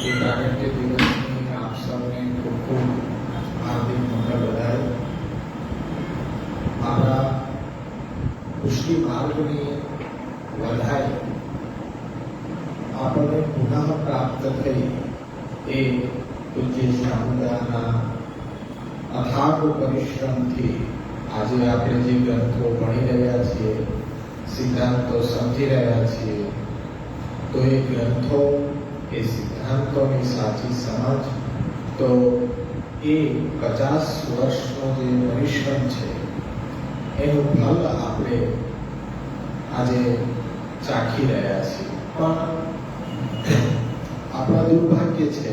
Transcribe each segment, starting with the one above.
એ પ્રાગટ્ય દિવસની આપ સૌને ખૂબ ખૂબ હાર્દિક મંગળ બધાઈ. મારા પુષ્ટિ માર્ગની વધાઈ આપણને પુનઃ પ્રાપ્ત થઈ એ પૂજ્ય શામુદાના અથાગ પરિશ્રમથી આજે આપણે જે ગ્રંથો ભણી રહ્યા છીએ, સિદ્ધાંતો સમજી રહ્યા છીએ, તો એ ગ્રંથો એ સિદ્ધાંતોની સાચી સમજ તો એ 50 વર્ષનો જે પરિશ્રમ છે એનું ફલ આપણે આજે ચાખી રહ્યા છીએ. પણ આપણા દુર્ભાગ્ય છે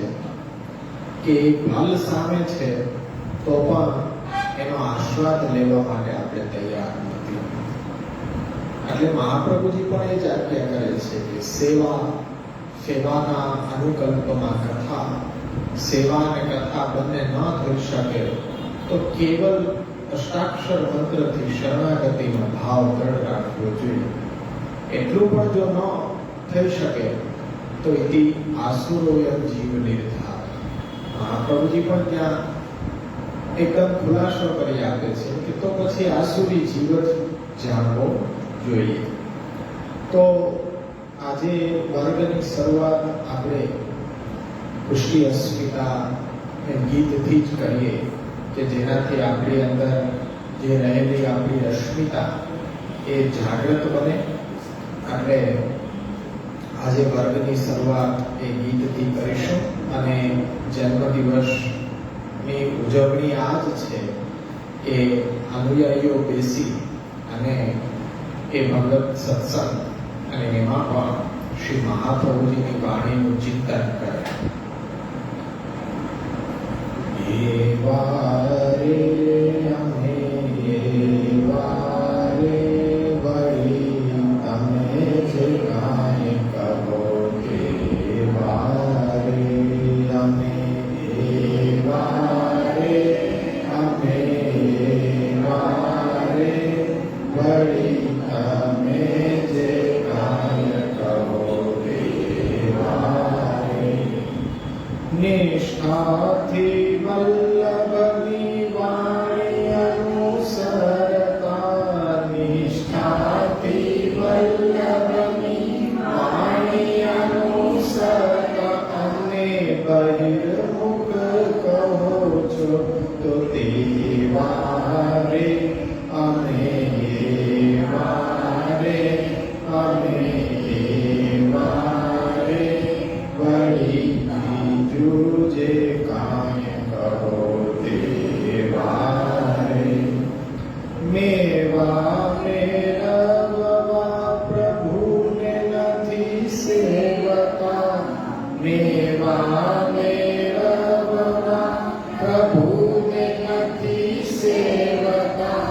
કે એ ફલ સામે છે તો પણ એનો આસ્વાદ લેવા માટે આપણે તૈયાર નથી. એટલે મહાપ્રભુજી પણ એ જ આજ્ઞા કરે છે કે સેવાના અનુકલ્પમાં કથા, સેવા અને કથા બંને ન થઈ શકે તો કેવલ અષ્ટાક્ષર મંત્રથી શરણાગતિનો ભાવ દ્રઢ રાખવો જોઈએ. એટલું પણ જો ન થઈ શકે તો ઇતિ આસુરોયમ જીવ નિર્ધાર. મહાપ્રભુજી પણ ત્યાં એકદમ ખુલાસો કરી આપે છે કે તો પછી આસુરી જીવ જ જાણવો જોઈએ. તો આજે વર્ગની શરૂઆત આપણે પુષ્ટિ અસ્મિતા ગીતથી જ કરીએ કે જેનાથી આપણી અંદર જે રહેલી આપણી અસ્મિતા એ જાગૃત બને. એટલે આજે વર્ગની શરૂઆત એ ગીતથી કરીશું અને જન્મદિવસની ઉજવણી આ જ છે કે અનુયાયીઓ બેસી અને એ ભગવત સત્સંગ અને એમાં પણ શ્રી મહાપ્રભુજીની વાણીનું ચિંતન કરે. વારે અમે વારે વળી તમે જે કાંઈ કહો તે વારે અમે વારે વારે વળી તમે જે કાંઈ કહો તે વારે નિષ્ઠાથી વલ્લભની વાણી અનુસરતા, નિષ્ઠાથી વલ્લભની વાણી અનુસરતા અમને બહિર્મુખ કહો છો તો તે વારે અમે વારે વળી બીજું જે કાંઈ કહો તે વારે. મેવા મેળવવા પ્રભુને નથી સેવતા, મેવા મેળવવા પ્રભુને નથી સેવતા,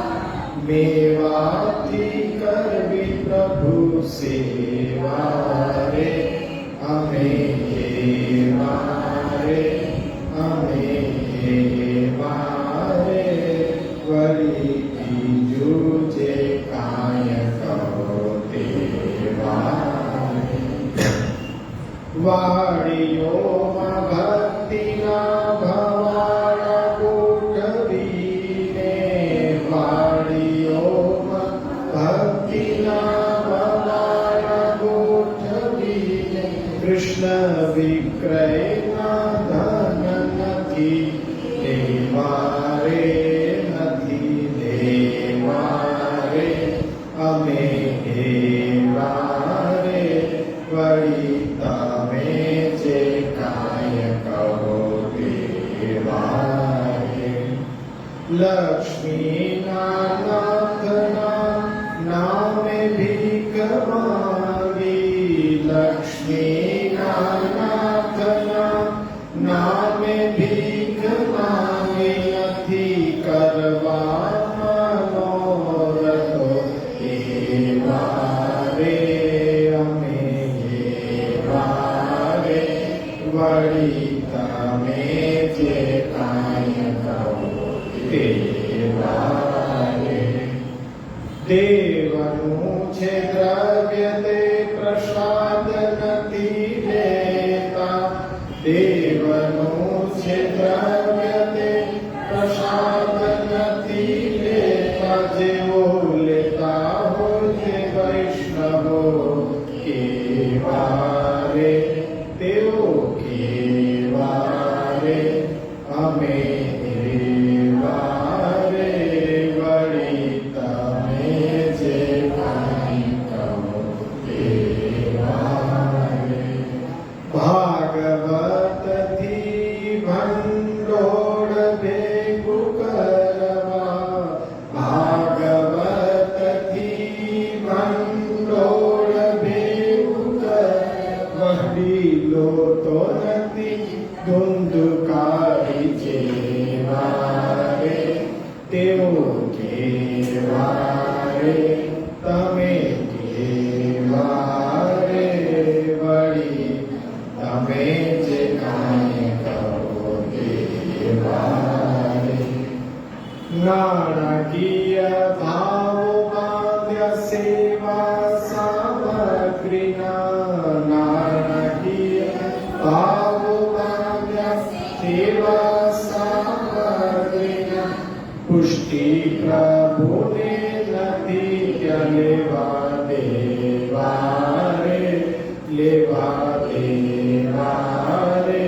મેવાથી કરવી પ્રભુ સેવા રે અમે વારે વળી બીજું જે કાંઈ કહો તે વારે. વાડીઓમાં ભક્તિના ભવાડા ગોઠવીને, વાડીઓમાં ભક્તિના ભવાડા ગોઠવીને કૃષ્ણ વિક્રયના ધન નથી દેવારે અમે વારે વળી તમે જે કાંઈ કહો તે વારે. લક્ષ્મીના નાથના નામે ભીખ માંગી, લક્ષ્મીના નાથના નામે ભીખ માંગી નથી કરવા મનોરથો એ વારે અમે વારે વળી તમે જે કાંઈ કહો તે વારે. દેવનું છે દ્રવ્ય તે પ્રસાદ નથી લેતા, દેવનો છે દ્રવ્ય તે પ્રસાદ નથી લેતા, જેવો લેતા હોય તે વૈષ્ણવો કેવા રે, તેઓ કેવા રે, અમે એવા રે, વળી તમે જે કાંઈ કહો તેવા રે. ભાગવતથી ભંડોળ ભેગું કરવા, ભાગવતથી ભંડોળ ભેગું કરવા, વડીલો તો નથી ધુંધુકારી જેવા રે, તેઓ કેવા રે, તમે કેવા રે, વળી તમે જે કાંઈ કહો તેવા રે. નાણાકીય ભાવ બાંધ્યા સેવા સામગ્રીના, નાણાકીય ભાવ બાંધ્યા સેવા સામગ્રીના, પુષ્ટિ પ્રભુને નથી ત્યાં લેવા દેવા રે, લેવા દેવા રે,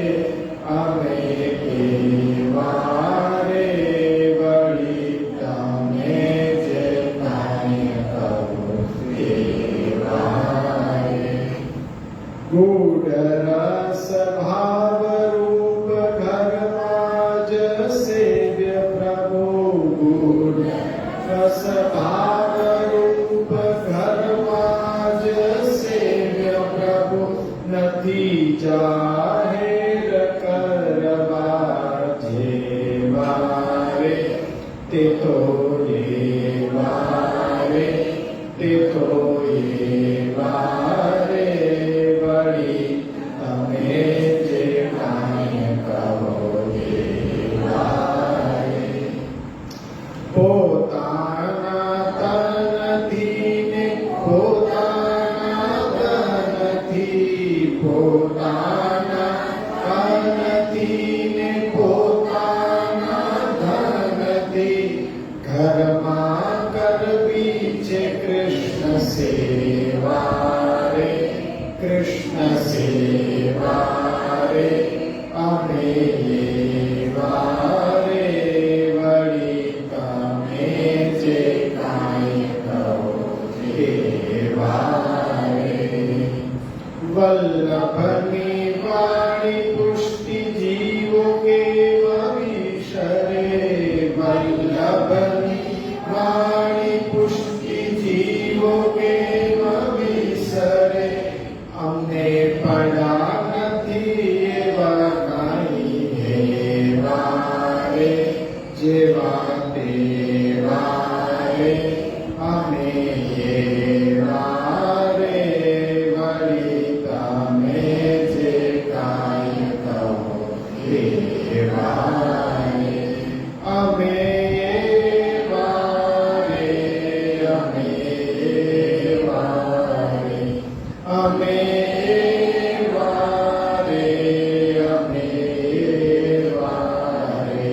અમે કેવા રે, વળી તમે જે કાંઈ કહો તેવા રે. ગૂઢ રસ ભાવ રૂપ ઘરમાં જ સેવ્ય પ્રભુ, ગૂઢ રસ ભાવ રૂપ ઘરમાં જ સેવ્ય પ્રભુ, નથી જાહેર કરવા જેવા રે, તે તો એવા રે, તે તો એવા રે, વળી તમે જે કાંઈ કહો તેવા રે. પોતાના તનથી ને પોતાના ધનથી, પોતાના તનથી ને પોતાના ધનથી, ઘરમાં કરવી છે કૃષ્ણ સેવા રે, કૃષ્ણ સેવા રે, અમે એવા રે, વળી તમે જે કાંઈ કહો તેવા રે. વલ્લભની વાણી પુષ્ટિ જીવો કેવા વિસરે, વલ્લભની વાણી પુષ્ટિ જીવો કેવા વિસરે, અમને પડ્યા નથી એવા કાંઈ એવા રે, જેવા તેવા રે, અમે એવા રે, વળી તમે જે કાંઈ કહો તેવા રે. અમે એવા રે, અમે એવા રે, અમે એવા રે, અમે એવા રે,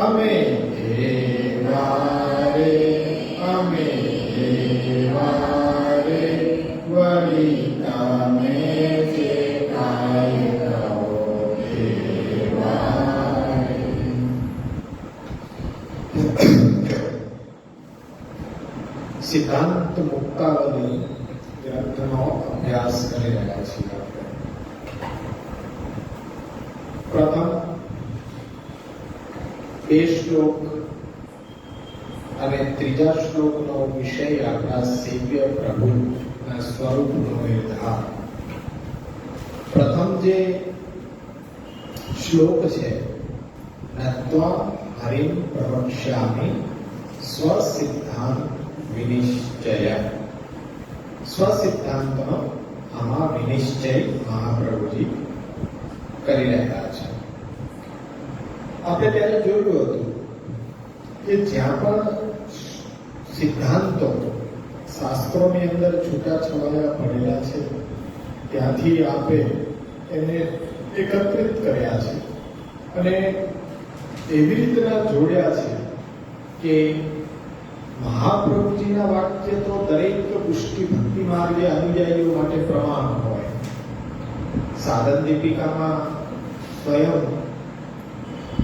અમે એવા રે, અમે એવા રે, વળી તમે જે કાંઈ કહો તેવા રે. સિદ્ધાંત મુક્તાવલી ગ્રંથનો અભ્યાસ કરી રહ્યા છીએ. પ્રથમ બે શ્લોક અને ત્રીજા શ્લોકનો વિષય આપણા સેવ્ય પ્રભુના સ્વરૂપનો નિર્ધાર. પ્રથમ જે શ્લોક છે, નત્વા હરિમ પ્રવક્ષ્યામિ સ્વસિદ્ધાંત વિનિશ્ચય, સ્વસિદ્ધાંતનો આમાં વિનિશ્ચય મહાપ્રભુજી કરી રહ્યા છે. આપણે ત્યારે જોયું હતું કે જ્યાં પણ સિદ્ધાંતો શાસ્ત્રોની અંદર છૂટાછવાયા પડેલા છે, ત્યાંથી આપે એને એકત્રિત કર્યા છે અને એવી રીતના જોડ્યા છે કે મહાપ્રભુજીના વાક્ય તો દરેક પુષ્ટિ ભક્તિ માર્ગે અનુયાયીઓ માટે પ્રમાણ હોય. સાધન દીપિકામાં સ્વયં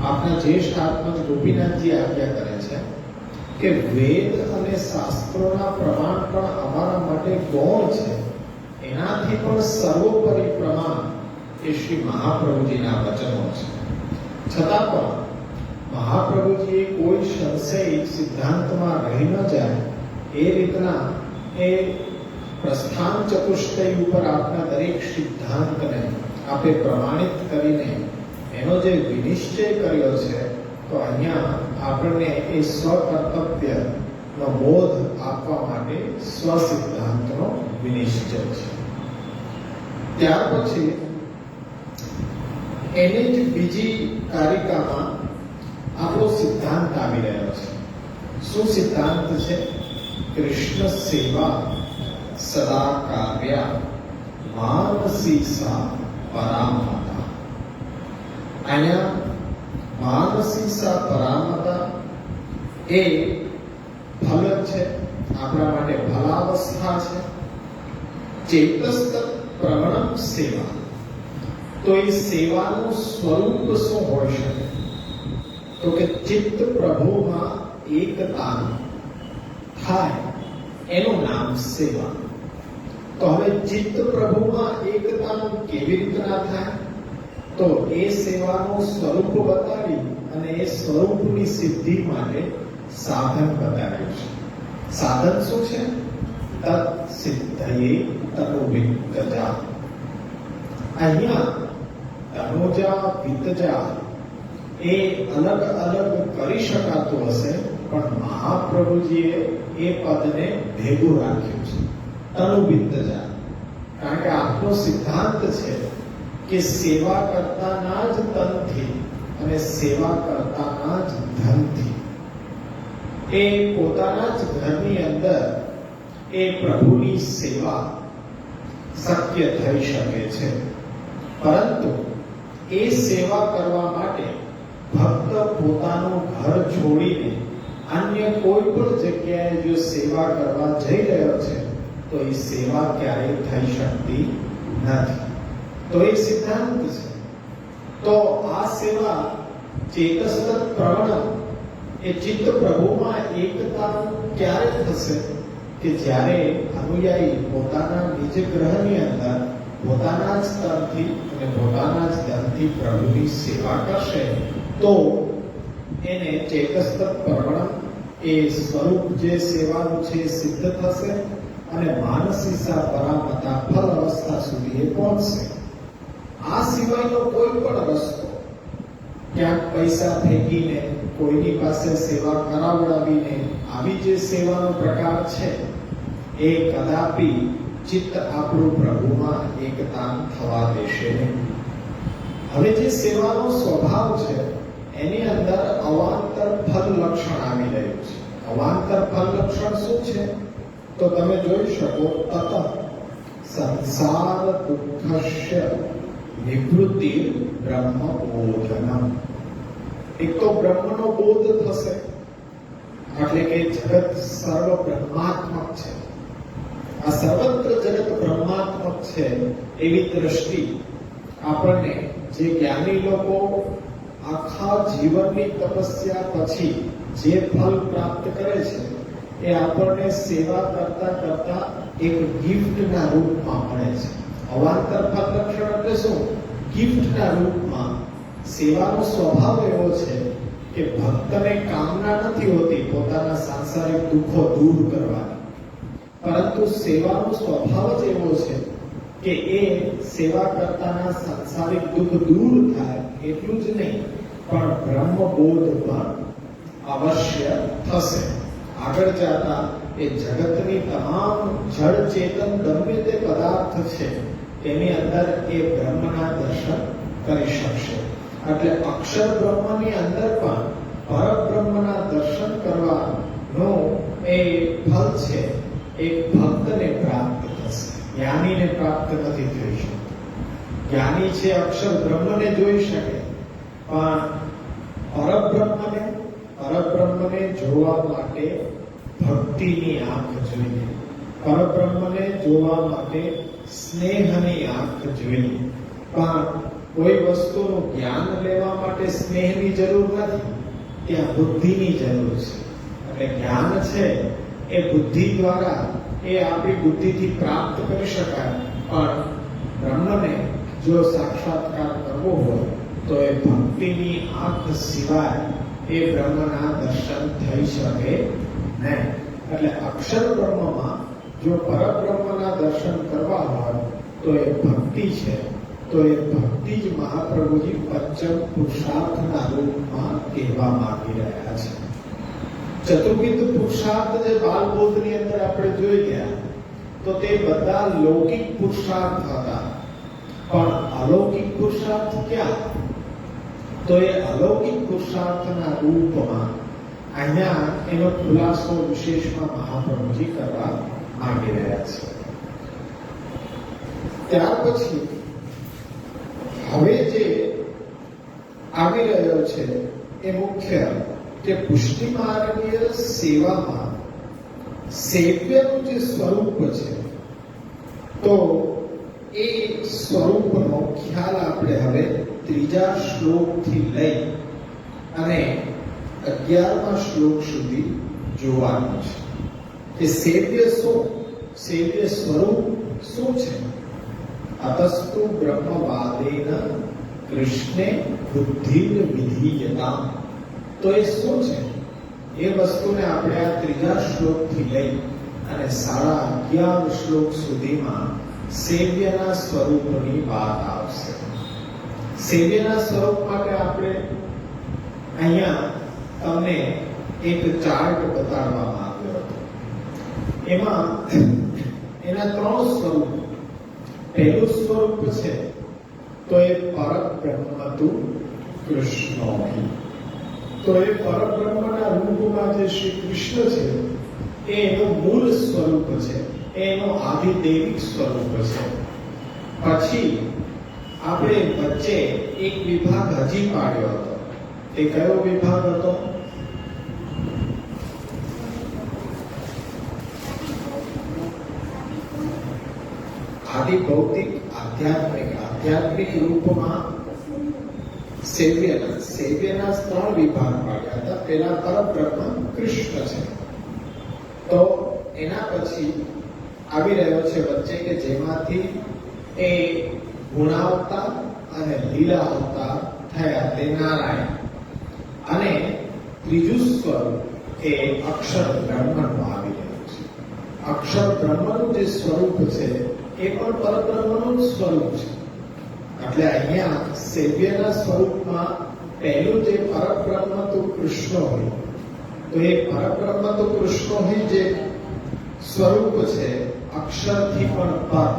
આપણા જ્યેષ્ઠ આત્મજ ગોપીનાથજી આજ્ઞા કરે છે કે વેદ અને શાસ્ત્રોના પ્રમાણ પણ અમારા માટે ગૌણ છે. એનાથી પણ સર્વોપરી પ્રમાણ એ શ્રી મહાપ્રભુજીના વચનો છે. છતાં પણ મહાપ્રભુજીએ કોઈ સંશય સિદ્ધાંતમાં રહી ન જાય એ રીતના એ પ્રસ્થાન ચતુષ્ટય ઉપર આપના દરેક સિદ્ધાંતને આપે પ્રમાણિત કરીને એનો જે વિનિશ્ચય કર્યો છે, તો અહીંયા આપણને એ સ્વકર્તવ્યનો બોધ આપવા માટે સ્વસિદ્ધાંતનો વિનિશ્ચય છે. ત્યાર પછી એની જ બીજી કારિકામાં આપણો સિદ્ધાંત આવી રહ્યો છે. શું સિદ્ધાંત છે? કૃષ્ણ સેવા સદા કાર્યા માનસી સા પરામતા. અહીંયા માનસી સા પરામતા એ ફલ છે, આપણા માટે ભલાવસ્થા છે. ચેતસ્ત પ્રવણમ સેવા, તો એ સેવાનું સ્વરૂપ શું હોઈ શકે? તો કે ચિત્ત પ્રભુમાં એકતા થાય એનું નામ સેવા. તો હવે ચિત્ત પ્રભુમાં એકતાનું કેવી રીતના થાય? તો એ સેવાનું સ્વરૂપ બતાવી અને એ સ્વરૂપની સિદ્ધિ માટે સાધન બતાવ્યું છે. સાધન શું છે? તત્ સિદ્ધયે તનુવિત્તજા. અહીંયા તનુજા વિત્તજા એ અલગ અલગ કરી શકાતું હશે, પણ મહાપ્રભુજીએ એ પદને ભેગું રાખ્યું છે, તનુવિત્તજા. કારણ કે આપનો સિદ્ધાંત છે કે સેવા કરતાના જ તનથી અને સેવા કરતાના જ ધનથી એ પોતાના જ ઘરની અંદર એ પ્રભુની સેવા શક્ય થઈ શકે છે. પરંતુ એ સેવા કરવા માટે ભક્ત પોતાનું ઘર છોડીને અન્ય કોઈ પણ જગ્યાએ જો સેવા કરવા જઈ રહ્યો છે, તો એ સેવા ક્યારેય થઈ શકતી નથી. તો એ સિદ્ધાંત છે. તો આ સેવા ચેતસ્ત પ્રવણ એ ચિત્ત પ્રભુમાં એકતા ક્યારે થશે? કે જ્યારે અનુયાયી પોતાના નિજ ગ્રહની અંદર પોતાના જ તનથી અને પોતાના જ ધનથી પ્રભુની સેવા કરશે, તો એને ચેતસ્ત પ્રવણ એ સ્વરૂપ જે સેવાનું છે સિદ્ધ થશે અને માનસી સા પરામતા ફલ અવસ્થા સુધી એ પહોંચશે. આ સિવાયનો કોઈ પણ રસ્તો, ક્યાંક પૈસા ફેંકીને કોઈની પાસે સેવા કરાવડાવીને આવી જે સેવાનો પ્રકાર છે, એ કદાપી ચિત્ત આપણું પ્રભુમાં એકતા થવા દેશે નહીં. હવે જે સેવાનો સ્વભાવ છે એની અંદર અવાંતર ફલ લક્ષણ આવી રહ્યું છે. અવાંતર ફલ લક્ષણ શું છે? તો તમે જોઈ શકો, તત સંસાર દુઃખસ્ય નિવૃત્તિ બ્રહ્મ બોધનમ. એક તો બ્રહ્મનો બોધ થશે, એટલે કે જગત સર્વ બ્રહ્માત્મક છે. આ સર્વત્ર જગત બ્રહ્માત્મક છે એવી દ્રષ્ટિ આપણને જે જ્ઞાની લોકો આખા જીવનની તપસ્યા પછી જે ફલ પ્રાપ્ત કરે છે, એ આપણને સેવા કરતા કરતા એક ગિફ્ટના રૂપમાં મળે છે. અવાંતર ફલ લક્ષણ એટલે શું? ગિફ્ટના રૂપમાં. સેવાનો સ્વભાવ એવો છે કે ભક્તને કામના નથી હોતી પોતાના સાંસારિક દુઃખો દૂર કરવાની, પરંતુ સેવાનો સ્વભાવ જ એવો છે કે એ સેવા કરતાના સાંસારિક દુઃખ દૂર થાય. એટલું જ નહીં, પણ બ્રહ્મબોધ પણ અવશ્ય થશે. આગળ જતા એ જગતની તમામ જળ ચેતન ગમે તે પદાર્થ છે તેની અંદર એ બ્રહ્મના દર્શન કરી શકશે. એટલે અક્ષર બ્રહ્મની અંદર પણ પરબ્રહ્મના દર્શન કરવાનો એ ફલ છે, એક ભક્તને પ્રાપ્ત થશે, જ્ઞાનીને પ્રાપ્ત નથી થઈ શકતું. જ્ઞાની છે અક્ષર બ્રહ્મને જોઈ શકે, પણ પરબ્રહ્મને જોવા માટે ભક્તિની આંખ જોઈએ, પરબ્રહ્મને જોવા માટે સ્નેહની આંખ જોઈએ. પણ કોઈ વસ્તુનું જ્ઞાન લેવા માટે સ્નેહની જરૂર નથી, ત્યાં બુદ્ધિની જરૂર છે. એટલે જ્ઞાન છે એ બુદ્ધિ દ્વારા, એ આપણી બુદ્ધિથી પ્રાપ્ત કરી શકાય, પણ બ્રહ્મને જો સાક્ષાત્કાર કરવો હોય તો એ ભક્તિની આંખ સિવાય એ બ્રહ્મના દર્શન થઈ શકે નહીં. એટલે અક્ષર બ્રહ્મમાં જો પરબ્રહ્મના દર્શન કરવા હોય તો એ ભક્તિ છે. તો એ ભક્તિ જ મહાપ્રભુજી પંચમ પુરુષાર્થના રૂપમાં કહેવા માંગી રહ્યા છે. ચતુર્વિધ પુરુષાર્થ જે બાલબોધની અંદર આપણે જોઈ ગયા, તો તે બધા લૌકિક પુરુષાર્થ હતા. પણ અલૌકિક પુરુષાર્થ ક્યાં? તો એ અલૌકિક પુરુષાર્થના રૂપમાં અહીંયા એનો ખુલાસો વિશેષમાં મહાપ્રભુજી કરવા માંગી રહ્યા છે. ત્યાર પછી હવે જે આવી રહ્યો છે એ મુખ્ય કે પુષ્ટિ માર્ગીય સેવામાં સેવ્યનું જે સ્વરૂપ છે, તો એ સ્વરૂપનો ખ્યાલ આપણે હવે ત્રીજા શ્લોકથી લઈ અને 11મા શ્લોક સુધી જોવાનું છે. કે સેવ્ય શું, સેવ્ય સ્વરૂપ શું છે? અતસ્તુ બ્રહ્મવાદેન કૃષ્ણે બુદ્ધિર વિધીયતા. તો એ શું છે? એ વસ્તુને આપણે આ ત્રીજા શ્લોકથી લઈ અને 11.5 શ્લોક સુધીમાં સેવ્યના સ્વરૂપની વાત આવશે. સેવ્યના સ્વરૂપ માટે આપણે અહીંયા તમને એક ચાર્ટ બતાડવામાં આવ્યો હતો. એમાં એના 3 સ્વરૂપ. પહેલું સ્વરૂપ છે તો એ પરબ્રહ્મતુ કૃષ્ણોહી. તો એ પરબ્રહ્મના રૂપમાં જે શ્રી કૃષ્ણ છે એ એનું મૂળ સ્વરૂપ છે, એનું આધિદૈવિક સ્વરૂપ છે. પછી આપણે વચ્ચે એક વિભાગ હજી પાડ્યો હતો. તે કયો વિભાગ હતો? આદિ ભૌતિક, આધ્યાત્મિક રૂપમાં સેવ્યના 3 વિભાગ પાડ્યા હતા. પેલા પરબ્રહ્મ કૃષ્ણ છે. તો એના પછી આવી રહ્યો છે વચ્ચે કે જેમાંથી એ ગુણાવતાર અને લીલા અવતાર થયા તે નારાયણ. અને ત્રીજું સ્વરૂપ એ અક્ષર બ્રહ્મનું આવી રહ્યું છે. અક્ષર બ્રહ્મનું જે સ્વરૂપ છે એ પણ પરબ્રહ્મનું જ સ્વરૂપ છે. એટલે અહીંયા સેવ્યના સ્વરૂપમાં પહેલું જે પરબ્રહ્મ તો કૃષ્ણ હોય, તો એ પરબ્રહ્મ તો કૃષ્ણ હોય જે સ્વરૂપ છે, અક્ષરથી પણ પર,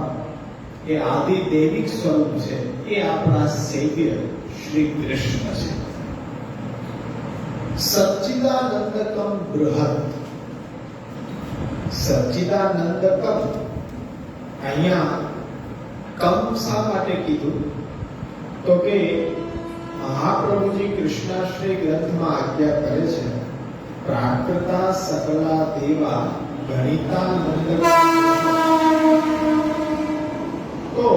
એ આદિદૈવિક સ્વરૂપ છે. એ આપણા સેવ્ય શ્રી કૃષ્ણ છે. સચ્ચિદાનંદકમ બૃહદ. સચ્ચિદાનંદકમ અહીંયા કમ શા માટે કીધું? તો કે મહાપ્રભુજી કૃષ્ણાશ્રય ગ્રંથમાં આજ્ઞા કરે છે, પ્રાકૃતા સકલા દેવા ગણિતાનંદ. તો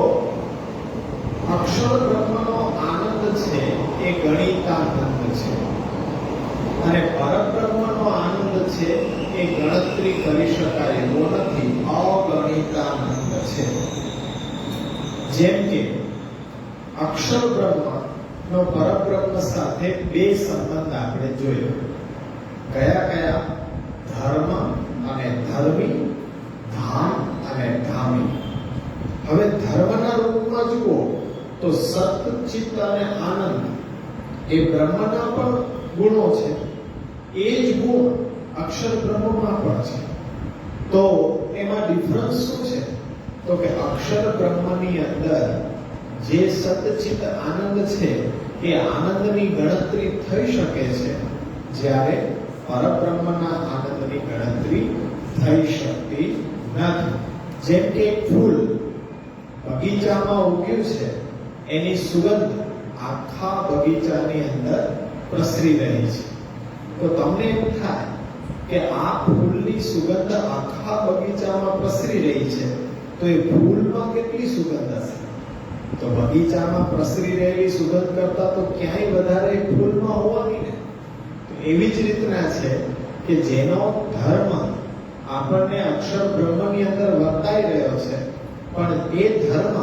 અક્ષર બ્રહ્મનો આનંદ છે એ ગણિતાનંદ છે, અને પરબ્રહ્મનો આનંદ છે એ ગણતરી કરી શકાય એવો નથી, અગણિતાનંદ છે. જેમ કે અક્ષર બ્રહ્મનો પરબ્રહ્મ સાથે 2 સંબંધ આપણે જોયો. કયા કયા? ધર્મ અને ધર્મી, ધામ અને ધામી. હવે ધર્મના રૂપમાં જુઓ તો સત, ચિત્ત અને આનંદ એ બ્રહ્મના પણ ગુણો છે. એ જ ગુણ અક્ષર બ્રહ્મમાં પણ છે. તો એમાં ડિફરન્સ શું છે? તો કે અક્ષર બ્રહ્મની અંદર જે સતચિત આનંદ છે એ આનંદની ગણતરી થઈ શકે છે, જ્યારે પરબ્રહ્મના આનંદની ગણતરી થઈ શકતી નથી. જેમ કે ફૂલ બગીચામાં ઉગ્યું છે એની સુગંધ આખા બગીચાની અંદર પ્રસરી રહી છે. તો તમને એવું થાય કે આ ફૂલની સુગંધ આખા બગીચામાં પ્રસરી રહી છે, તો એ ફૂલમાં કેટલી સુગંધ હશે? તો બગીચામાં પ્રસરી રહેલી સુગંધ કરતા તો ક્યાંય વધારે ફૂલમાં હોવાની ને. તો એવી જ રીતના છે કે જેનો ધર્મ આપણને અક્ષર બ્રહ્મની અંદર વર્તાઈ રહ્યો છે, પણ એ ધર્મ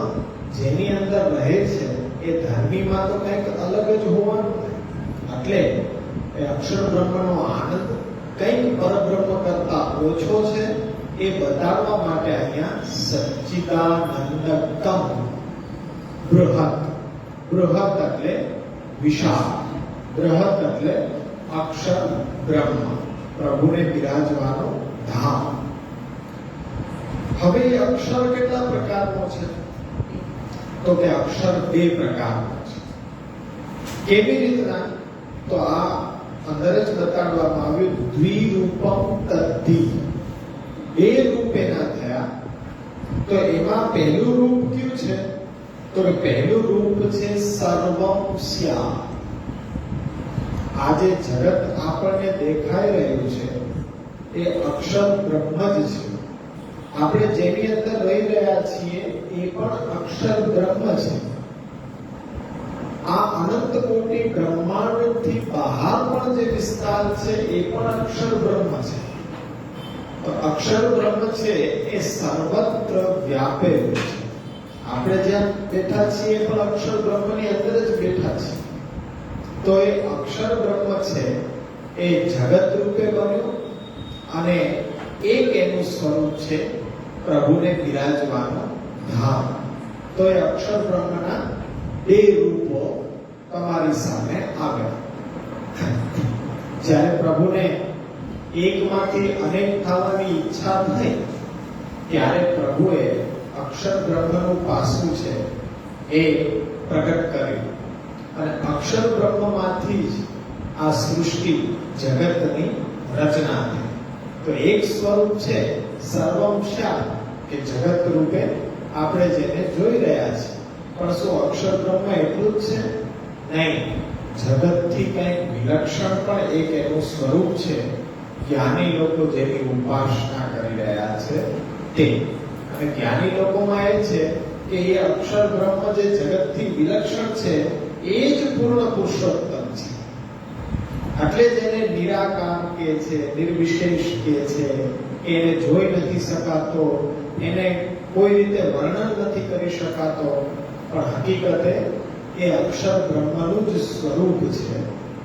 જેની અંદર રહે છે એ ધર્મીમાં તો કંઈક અલગ જ હોવાનું. એટલે એ અક્ષર બ્રહ્મનો આનંદ કંઈક પરબ્રહ્મ કરતા ઓછો છે એ બતાવવા માટે અહીંયા સચ્ચિદાનંદકમ બૃહત. બૃહત એટલે વિશાળ, બૃહત એટલે અક્ષર બ્રહ્મ, પ્રભુને બિરાજવાનો ધામ. હવે એ અક્ષર કેટલા પ્રકારનો છે? તો કે અક્ષર બે પ્રકારનો છે. કેવી રીતના? તો આ અંદર જ બતાડવામાં આવ્યું, દ્વિરૂપમ તદ્ધિ. બે રૂપ એના થયા. તો એમાં પહેલું રૂપ કયું છે? તો કે પહેલું રૂપ છે સર્વમ સ્યા. આ જે જગત આપણને દેખાઈ રહ્યું છે એ અક્ષર બ્રહ્મ જ છે. આપણે જેની અંદર રહી રહ્યા છીએ એ પણ અક્ષર બ્રહ્મ છે. આ અનંત કોટી બ્રહ્માંડથી બહાર પણ જે વિસ્તાર છે એ પણ અક્ષર બ્રહ્મ છે. તો અક્ષર બ્રહ્મ છે એ સર્વત્ર વ્યાપેલું છે. આપણે જ્યાં બેઠા છીએ પણ અક્ષર બ્રહ્મની અંદર જ બેઠા છીએ. તો એ અક્ષર બ્રહ્મ છે એ જગત રૂપે બન્યું અને એક એનું સ્વરૂપ છે પ્રભુને બિરાજવાનો ધામ. તો એ અક્ષર બ્રહ્મના બે રૂપો તમારી સામે આવ્યા. જ્યારે પ્રભુને એકમાંથી અનેક થવાની ઈચ્છા થઈ ત્યારે પ્રભુએ અક્ષર બ્રહ્મનું પાસું છે એ પ્રગટ કર્યું અને અક્ષર બ્રહ્મમાંથી જ આ સૃષ્ટિ જગતની રચના થઈ. તો એક સ્વરૂપ છે સર્વંશા કે જગત રૂપે આપણે જેને જોઈ રહ્યા છીએ. પણ શું અક્ષર બ્રહ્મ એટલું જ છે? નહીં. જગતથી કંઈક વિલક્ષણ પણ એક એનું સ્વરૂપ છે. જ્ઞાની લોકો જેની ઉપાસના કરી રહ્યા છે તે. અને જ્ઞાની લોકોમાં એ છે કે એ અક્ષર બ્રહ્મ જે જગતથી વિલક્ષણ છે એ જ પૂર્ણ પુરુષોત્તમ છે. એટલે જ એને નિરાકાર કહે છે, નિર્વિશેષ કહે છે. એને જોઈ નથી શકાતો, એને કોઈ રીતે વર્ણન નથી કરી શકાતો, પણ હકીકતે એ અક્ષર બ્રહ્મનું જ સ્વરૂપ છે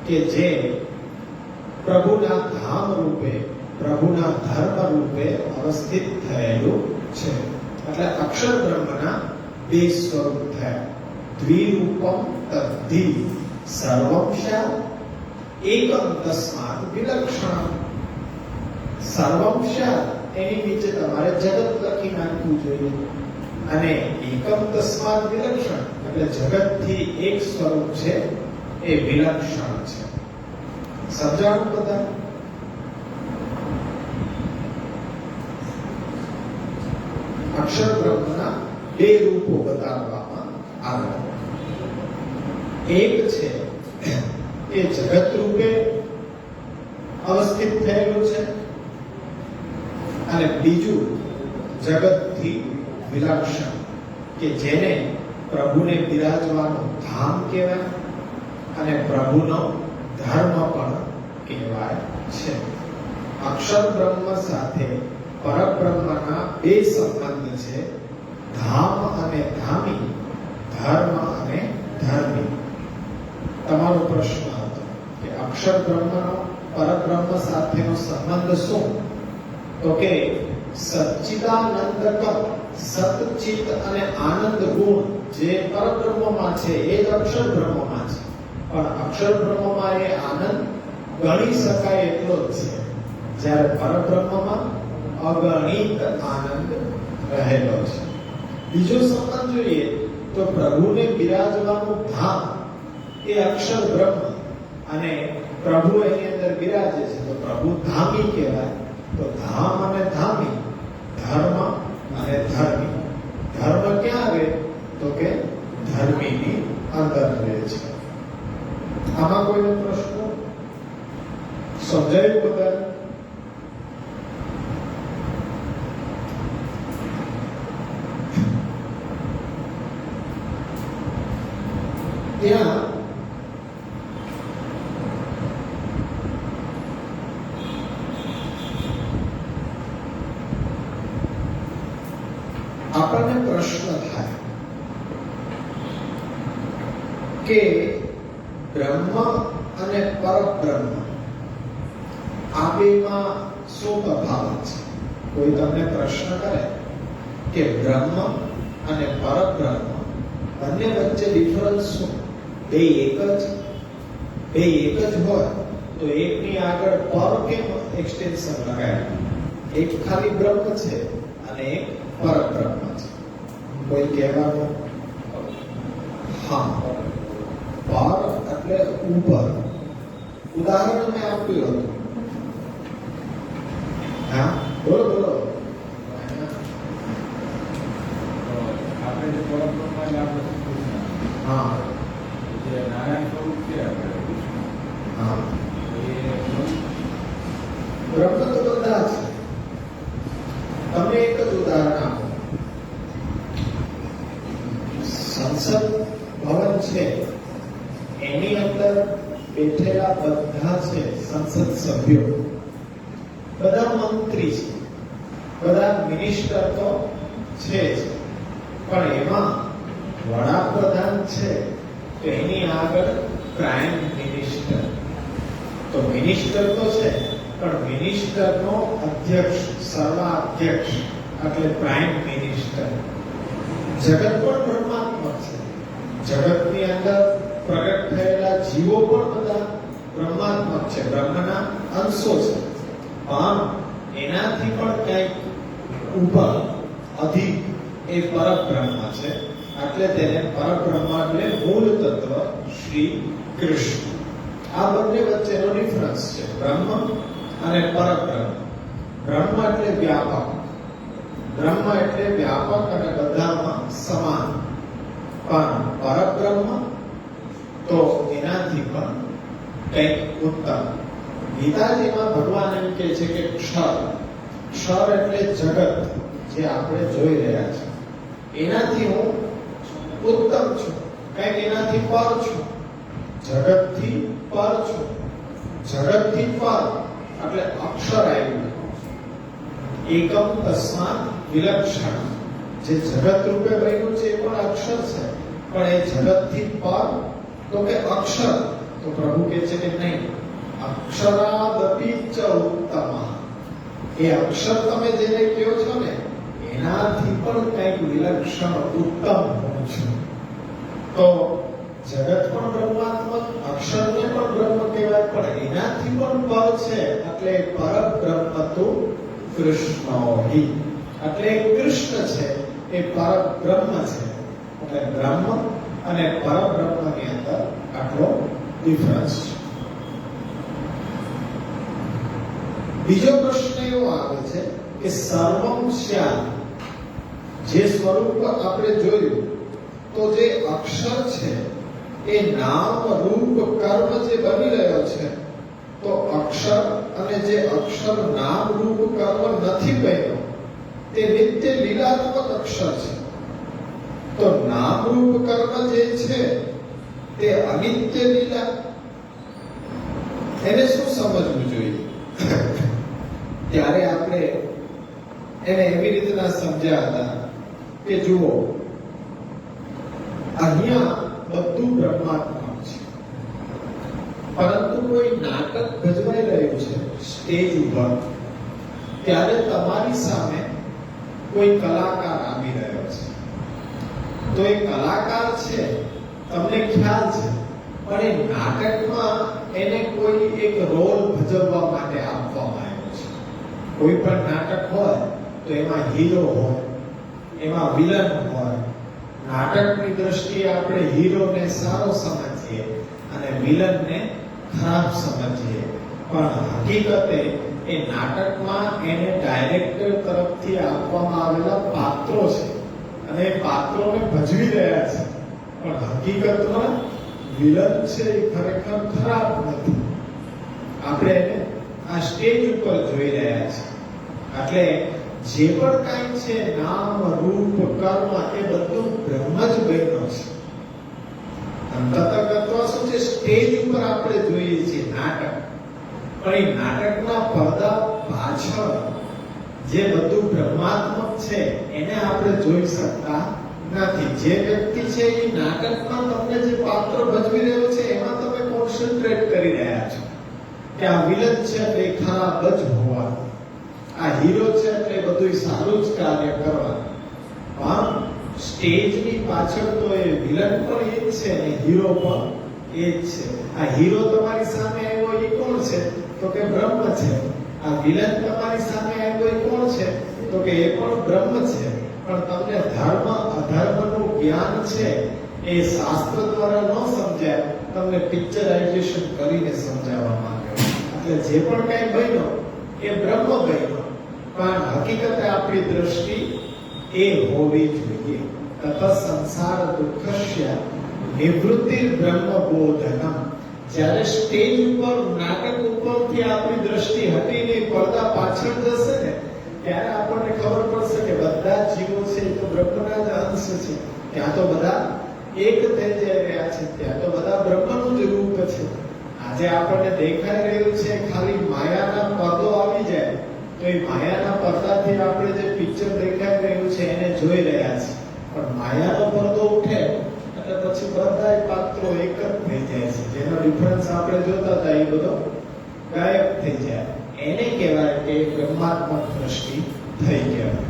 કે જે પ્રભુના ધામ રૂપે, પ્રભુના ધર્મ રૂપે અવસ્થિત થયેલું છે. એટલે અક્ષર બ્રહ્મના બે સ્વરૂપ થયા. દ્વિરૂપમ તદ્ધિ સર્વંશા એકમ તસ્માત વિલક્ષણ. સર્વંશા એની નીચે તમારે જગત લખી નાખવું જોઈએ અને એકમ તસ્માત વિલક્ષણ એટલે જગતથી એક સ્વરૂપ છે એ વિલક્ષણ છે. સમજાણું બધા? અક્ષર બ્રહ્મના બે રૂપો બતાવવામાં આવ્યા. એક છે એ જગત રૂપે અવસ્થિત થયેલું છે અને બીજું જગતથી વિલક્ષણ કે જેને પ્રભુને બિરાજવાનું ધામ કહેવાય અને પ્રભુનો ધર્મ પણ કહેવાય છે. અક્ષર બ્રહ્મ સાથે પરબ્રહ્મના બે સંબંધ છે, ધામ અને ધામી, ધર્મ અને ધર્મી. તમારો પ્રશ્ન હતો કે અક્ષર બ્રહ્મનો પરબ્રહ્મ સાથેનો સંબંધ શું? તો કે સચ્ચિદાનંદકમ, સતચિત અને આનંદ ગુણ જે પરબ્રહ્મમાં છે એ જ અક્ષર બ્રહ્મમાં છે. પણ અક્ષર બ્રહ્મમાં એ આનંદ ગણી શકાય એટલો જ છે, જ્યારે પરબ્રહ્મમાં અગણિત આનંદ રહેલો છે. બીજો સંબંધ જોઈએ તો પ્રભુને બિરાજવાનું ધામ એ અક્ષર બ્રહ્મ અને પ્રભુ એની અંદર બિરાજે છે તો પ્રભુ ધામી કહેવાય. તો ધામ અને ધામી, ધર્મ અને ધર્મી. ધર્મ ક્યાં આવે? તો કે ધર્મીની અંદર રહે છે. આમાં કોઈનો પ્રશ્ન? સમજાયું બધા? ત્યાં આપણને પ્રશ્ન થાય કે બ્રહ્મ અને પરબ્રહ્મ આ બેમાં શું તફાવત છે? કોઈ તમને પ્રશ્ન કરે કે બ્રહ્મ અને પરબ્રહ્મ બંને વચ્ચે ડિફરન્સ શું? બે એક જ હોય તો એકની આગળ પર કેમ એક્સટેન્શન લગાવ્યું? એક ખાલી બ્રહ્મ છે અને એક પરબ્રહ્મ છે. કોઈ કહેવાનું? હા, પર એટલે ઉપર. ઉદાહરણ મેં આપ્યું હતું. હા, બોલો બોલો. આપણે જે પરબ્રહ્મ હા જે નારાયણ સ્વરૂપ છે હા, એ બ્રહ્મ તો બધા છે. તમે એક જ ઉદાહરણ આપો. સંસદ ભવન છે, એની અંદર બેઠેલા બધા છે સંસદ સભ્યો, બધા મંત્રી છે, બધા મિનિસ્ટર તો છે જ, પણ એમાં વડાપ્રધાન છે તો એની આગળ પ્રાઇમ મિનિસ્ટર. તો મિનિસ્ટર તો છે પણ મિનિસ્ટરનો અધ્યક્ષ, સર્વાધ્યક્ષ એટલે પ્રાઇમ મિનિસ્ટર. જગત પણ બ્રહ્માત્મક છે. જગતની અંદર પ્રગટ થયેલા જીવો પણ બધા બ્રહ્માત્મક છે, બ્રહ્મના અંશો છે. પણ એનાથી પણ કંઈક ઉપર અધિક એ પરબ્રહ્મ છે. એટલે તેને પરબ્રહ્મ એટલે મૂળ તત્વ શ્રી કૃષ્ણ. આ બંને વચ્ચેનો ડિફરન્સ છે, બ્રહ્મ અને પરબ્રહ્મ. બ્રહ્મ એટલે વ્યાપક, બ્રહ્મ એટલે વ્યાપક અને બધામાં સમાન. પણ પરબ્રહ્મ તો એનાથી પણ કંઈક ઉત્તમ. ગીતાજીમાં ભગવાન એમ કહે છે કે ક્ષર, ક્ષર એટલે જગત જે આપણે જોઈ રહ્યા છે, એનાથી હું ઉત્તમ છું, કંઈક એનાથી પર છું, જગતથી પર છું. જગતથી પર એટલે અક્ષર આવ્યું. એકમ તસ્માત વિલક્ષણ. જે જગત રૂપે બન્યું છે એ પણ અક્ષર છે, પણ એ જગતથી પર તો કે અક્ષર. તો પ્રભુ કહે છે કે નહીં, અક્ષરાદપી ચ ઉત્તમ. એ અક્ષર તમે જેને કહો છો ને એનાથી પણ કંઈક વિલક્ષણ ઉત્તમ હું છું. તો જગત પણ બ્રહ્માત્મક, અક્ષરને પણ બ્રહ્મ કહેવાય, પણ એનાથી પણ પર છે એટલે પરબ્રહ્મ તો કૃષ્ણોહિ. એટલે કૃષ્ણ છે એ પરબ્રહ્મ છે. એટલે બ્રહ્મ અને પરબ્રહ્મની અંદર આટલો ડિફરન્સ છે. બીજો પ્રશ્ન એવો આવે છે કે સર્વમ શ્યામ, જે સ્વરૂપ આપણે જોયું, તો જે અક્ષર છે એ નામ રૂપ કર્મ જે બની રહ્યો છે, તો અક્ષર અને જે અક્ષર નામ રૂપ કર્મ નથી બન્યો તે નિત્ય લીલાત્મક અક્ષર છે. તો નામ રૂપ કર્મ જે છે તે અનિત્ય લીલા, એને શું સમજવું જોઈએ? ત્યારે આપણે એને એવી રીતના સમજ્યા હતા કે જુઓ, અહીંયા બધું બ્રહ્માત્મક છે, પરંતુ કોઈ નાટક ભજવાઈ રહ્યું છે સ્ટેજ ઉપર, ત્યારે તમારી સામે કોઈ કલાકાર આવી રહ્યો છે. તો એ કલાકાર છે, તમને ખ્યાલ છે, પણ એ નાટકમાં એને કોઈ એક રોલ ભજવવા માટે આપવામાં આવ્યો છે. કોઈ પણ નાટક હોય તો એમાં હીરો હોય, એમાં વિલન હોય. નાટકની દ્રષ્ટિએ આપણે હીરોને સારો સમજીએ અને વિલનને ખરાબ સમજીએ, પણ હકીકતે એ નાટકમાં એને ડાયરેક્ટર તરફથી આપવામાં આવેલા પાત્રો છે અને એ પાત્રોને ભજવી રહ્યા છે. પણ હકીકતમાં વિલન છે એ ખરેખર ખરાબ નથી. આપણે એને આ સ્ટેજ ઉપર જોઈ રહ્યા છીએ. એટલે જે પણ કાંઈ છે નામ રૂપ કર્મ એ બધું બ્રહ્મ જ બન્યો છે. અંતતગતવા શું છે, સ્ટેજ ઉપર આપણે જોઈએ છીએ નાટક, પણ એ નાટકના પડદા પાછળ જે બધું બ્રહ્માત્મક છે એને આપણે જોઈ શકતા નથી. જે વ્યક્તિ છે એ નાટકમાં તમને જે પાત્ર ભજવી રહ્યો છે એમાં તમે કોન્સન્ટ્રેટ કરી રહ્યા છો કે આ વિલન છે એટલે એ ખરાબ જ હોવાનું, આ હીરો છે એટલે બધું સારું જ કાર્ય કરવાનું. પણ સ્ટેજની પાછળ તો એ વિલન પણ એ જ છે અને હીરો પણ એ જ છે. આ હીરો તમારી સામે આવ્યો એ કોણ છે? તો કે બ્રહ્મ છે. આ વિલન તમારી સામે આવ્યો એ કોણ છે? તો કે એ પણ બ્રહ્મ છે. પણ તમને ધર્મ અધર્મનું જ્ઞાન છે એ શાસ્ત્ર દ્વારા ન સમજાય, તમને પિક્ચરાઇઝેશન કરીને સમજાવવામાં આવ્યો. એટલે જે પણ કંઈ બન્યો એ બ્રહ્મ બન્યો, પણ હકીકતે આપણી દ્રષ્ટિ એ હોવી જોઈએ. તત સંસાર દુઃખસ્ય નિવૃત્તિ બ્રહ્મ બોધનમ. જ્યારે સ્ટેજ ઉપર નાટક ઉપરથી આપણી દ્રષ્ટિ હટીને પડદા પાછળ જશે ને ત્યારે આપણને ખબર પડશે કે બધા જીવો છે એ તો બ્રહ્મના જ અંશ છે. ત્યાં તો બધા એક થઈ જઈ રહ્યા છે, ત્યાં તો બધા બ્રહ્મનું જ રૂપ છે. આજે આપણને દેખાઈ રહ્યું છે ખાલી માયાના પડદો આવી જાય તો એ માયાના પડદાથી આપણે જે પિક્ચર દેખાઈ રહ્યું છે એને જોઈ રહ્યા છીએ. પણ માયાનો પડદો ઉઠે એટલે પછી બધા પાત્રો એક જ થઈ જાય છે. જેનો ડિફરન્સ આપણે જોતા હતા એ બધો ગાયબ થઈ જાય. એને કહેવાય કે બ્રહ્માત્મક દ્રષ્ટિ થઈ કહેવાય.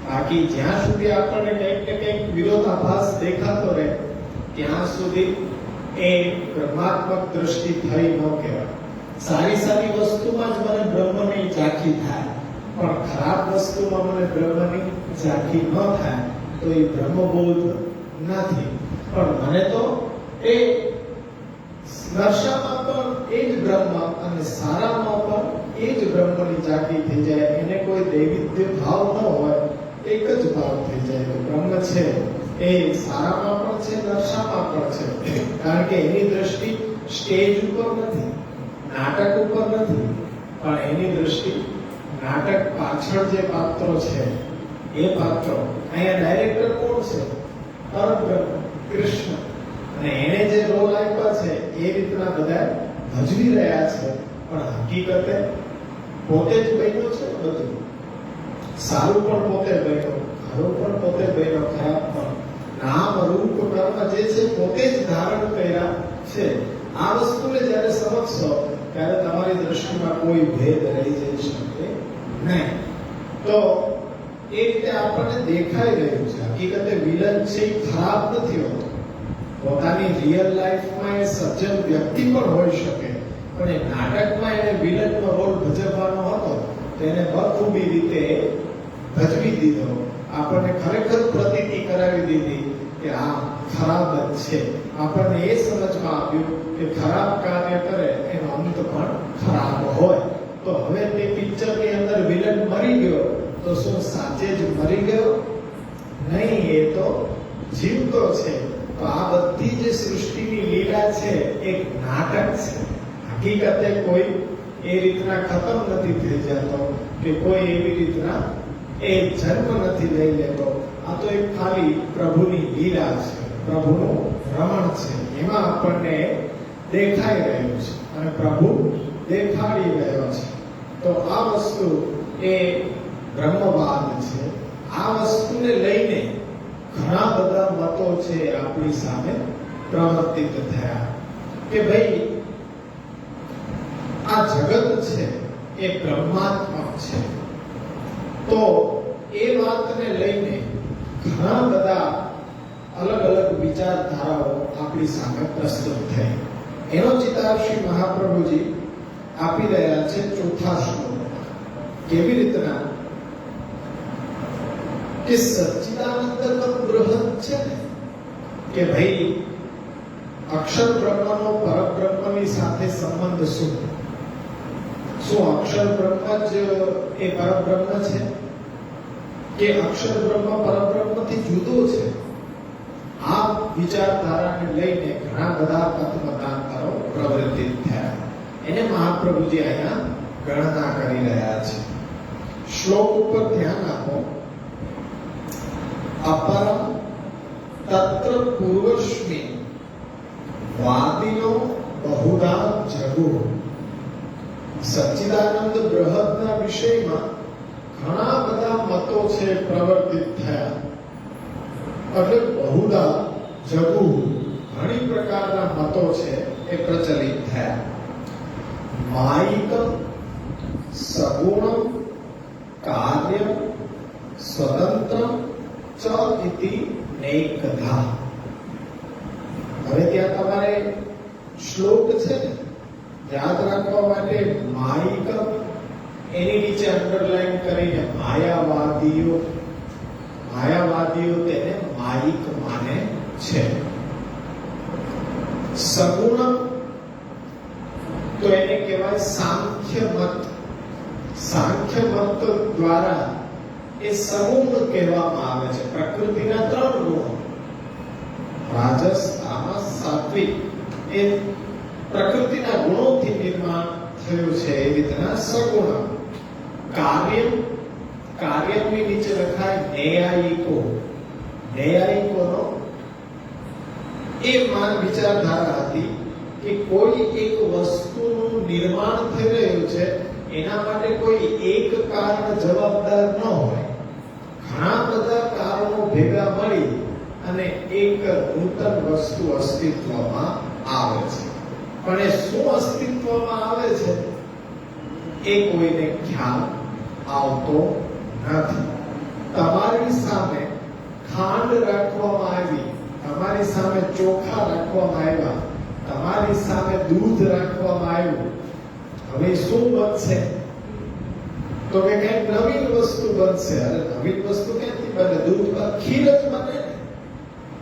બાકી જ્યાં સુધી આપણને કંઈક ને કંઈક વિરોધાભાસ દેખાતો રહે ત્યાં સુધી એ બ્રહ્માત્મક દ્રષ્ટિ થઈ ન કહેવાય. સારી સારી વસ્તુમાં જ મને બ્રહ્મની ઝાંખી થાય, પણ ખરાબ વસ્તુમાં મને બ્રહ્મની ઝાંખી ન થાય તો એ બ્રહ્મબોધ નથી. પણ મને તો એ નરસામાં પણ એ જ બ્રહ્મ અને સારામાં પણ એ જ બ્રહ્મની ઝાંખી થઈ જાય. એને કોઈ દૈવિધ્ય ભાવ ન હોય, એક જ ભાવ થઈ જાય તો બ્રહ્મ છે એ સારામાં પણ છે, નરસામાં પણ છે. કારણ કે એની દ્રષ્ટિ સ્ટેજ ઉપર નથી, નાટક ઉપર નથી, પણ એની દ્રષ્ટિ નાટક પાછળ જે પાત્રો છે એ પાત્રો. અહીંયા ડાયરેક્ટર કોણ છે? પરબ્રહ્મ કૃષ્ણ. અને એને જે રોલ આપ્યા છે એ રીતના બધા ભજવી રહ્યા છે. પણ હકીકતે પોતે જ બન્યો છે બધું. સારું પણ પોતે બન્યો, ખરું પણ પોતે બન્યો, ખરાબ પણ. નામ રૂપ કર્મ જે છે પોતે જ ધારણ કર્યા છે. આ વસ્તુને જ્યારે સમજશો ત્યારે તમારી દ્રષ્ટિમાં કોઈ ભેદ રહી જઈ શકે નહીં. તો એ રીતે આપણને દેખાઈ રહ્યું છે હકીકતે વિલન છે એ ખરાબ નથી હોતો. પોતાની રિયલ લાઈફમાં એ સજ્જન વ્યક્તિ પણ હોઈ શકે, પણ એ નાટકમાં એને વિલનનો રોલ ભજવવાનો હતો તેને બખૂબી રીતે ભજવી દીધો. આપણને ખરેખર પ્રતીતિ કરાવી દીધી કે આ ખરાબ જ છે. આપણને એ સમજમાં આવ્યું કે ખરાબ કાર્ય કરે એનો અંત પણ ખરાબ હોય. તો હવે તે પિક્ચરની અંદર વિલન મરી ગયો તો શું સાચે જ મરી ગયો? નહીં, એ તો જીવતો છે. તો આ બધી જે સૃષ્ટિની લીલા છે એક નાટક છે. હકીકતે કોઈ એ રીતના ખતમ નથી થઈ જતો કે કોઈ એવી રીતના એ જન્મ નથી લઈ લેતો. આ તો એક ખાલી પ્રભુની લીલા છે, પ્રભુનું રમણ છે. એમાં આપણને દેખાઈ રહ્યું છે અને પ્રભુ દેખાડી રહ્યો છે. તો આ વસ્તુ એ બ્રહ્મવાદ છે. આ વસ્તુને લઈને ઘણા બધા મતો છે આપણી સામે પ્રવર્તિત થયા કે ભાઈ આ જગત છે એ બ્રહ્માત્મક છે. તો એ વાતને લઈને ઘણા બધા અલગ અલગ વિચારધારાઓ આપણી સામે પ્રસ્તુત થઈ. એનો ચિતાર શ્રી મહાપ્રભુજી આપી રહ્યા છે ચોથા શ્લોકમાં. કેવી રીતના કે સચ્ચિદાનંદ બૃહદ છે ને કે ભાઈ અક્ષર બ્રહ્મનો પરબ્રહ્મની સાથે સંબંધ શું? શું અક્ષર બ્રહ્મ જ એ પરબ્રહ્મ છે કે અક્ષર બ્રહ્મ પરબ્રહ્મથી જુદો છે? આ વિચારધારાને લઈને ઘણા બધા મતાંતરો પ્રવર્તિત થયા. એને મહાપ્રભુજી અહીંયા ગણના કરી રહ્યા છે. શ્લોક ઉપર ધ્યાન આપો. અપરમ તત્ર પૂર્વસ્મિન વાદિનો બહુધા જગુ. સચ્ચિદાનંદ બૃહદના વિષયમાં ઘણા બધા મતો છે પ્રવર્તિત થયા. એટલે બહુધા જગુ, ઘણી પ્રકારના મતો છે એ પ્રચલિત થયા. માયિક સગુણ કાર્ય સ્વતંત્ર ચ ઇતિ નૈકધા. હવે ત્યાં તમારે શ્લોક છે ને યાદ રાખવા માટે માયિક એની નીચે અંડરલાઈન કરીને માયાવાદીઓ તેને માયિક માને છે. સગુણ તો એને કહેવાય સાંખ્ય મત. સાંખ્ય મત દ્વારા એ સગુણ કહેવામાં આવે છે. પ્રકૃતિના 3 ગુણો રાજસ તામસ સાત્વિક એ પ્રકૃતિના ગુણોથી નિર્માણ થયું છે. એ રીતના સગુણ. કાર્યની નીચે લખાય ન્યાયિકો. ન્યાયિકોનો એ માન વિચારધારા હતી કે કોઈ એક વસ્તુનું નિર્માણ થઈ રહ્યું છે એના માટે કોઈ એક કારણ જવાબદાર ન હોય. ઘણા બધા કારણો ભેગા મળી અને એક નૂતન વસ્તુ અસ્તિત્વમાં આવે છે. પણ એ શું અસ્તિત્વમાં આવે છે એ કોઈને ખ્યાલ આવતો નથી. તમારી સામે ખાંડ રાખવામાં આવી, તમારી સામે ચોખા રાખવામાં આવ્યા, તમારી સામે દૂધ રાખવામાં આવ્યું. હવે શું બનશે? તો કે કઈક નવીન વસ્તુ બનશે. અરે નવીન વસ્તુ ક્યાંથી બને? દૂધ પર ખીર જ બને.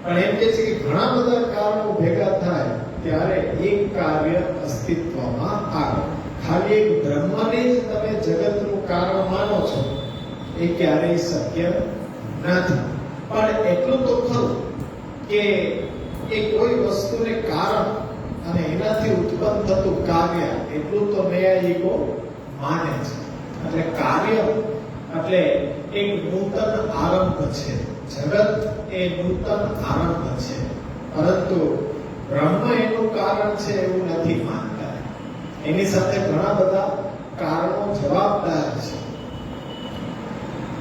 પણ એમ કે છે કે ઘણા બધા કારણો ભેગા થાય ત્યારે એક કાર્ય અસ્તિત્વમાં આવે. ખાલી એક બ્રહ્મને જ તમે જગતનું કારણ માનો છો એ ક્યારેય શક્ય નથી. પણ એટલું તો ખરું કે એ કોઈ વસ્તુને કારણ અને એનાથી ઉત્પન્ન થતું કાર્ય એટલું તો ન્યાયિકો માને છે. એટલે કાર્ય એટલે એક નૂતન આરંભ છે. જગત એ નૂતન આરંભ છે. પરંતુ બ્રહ્મ એનું કારણ છે એવું નથી માનતા. એની સાથે ઘણા બધા કારણો જવાબદાર છે.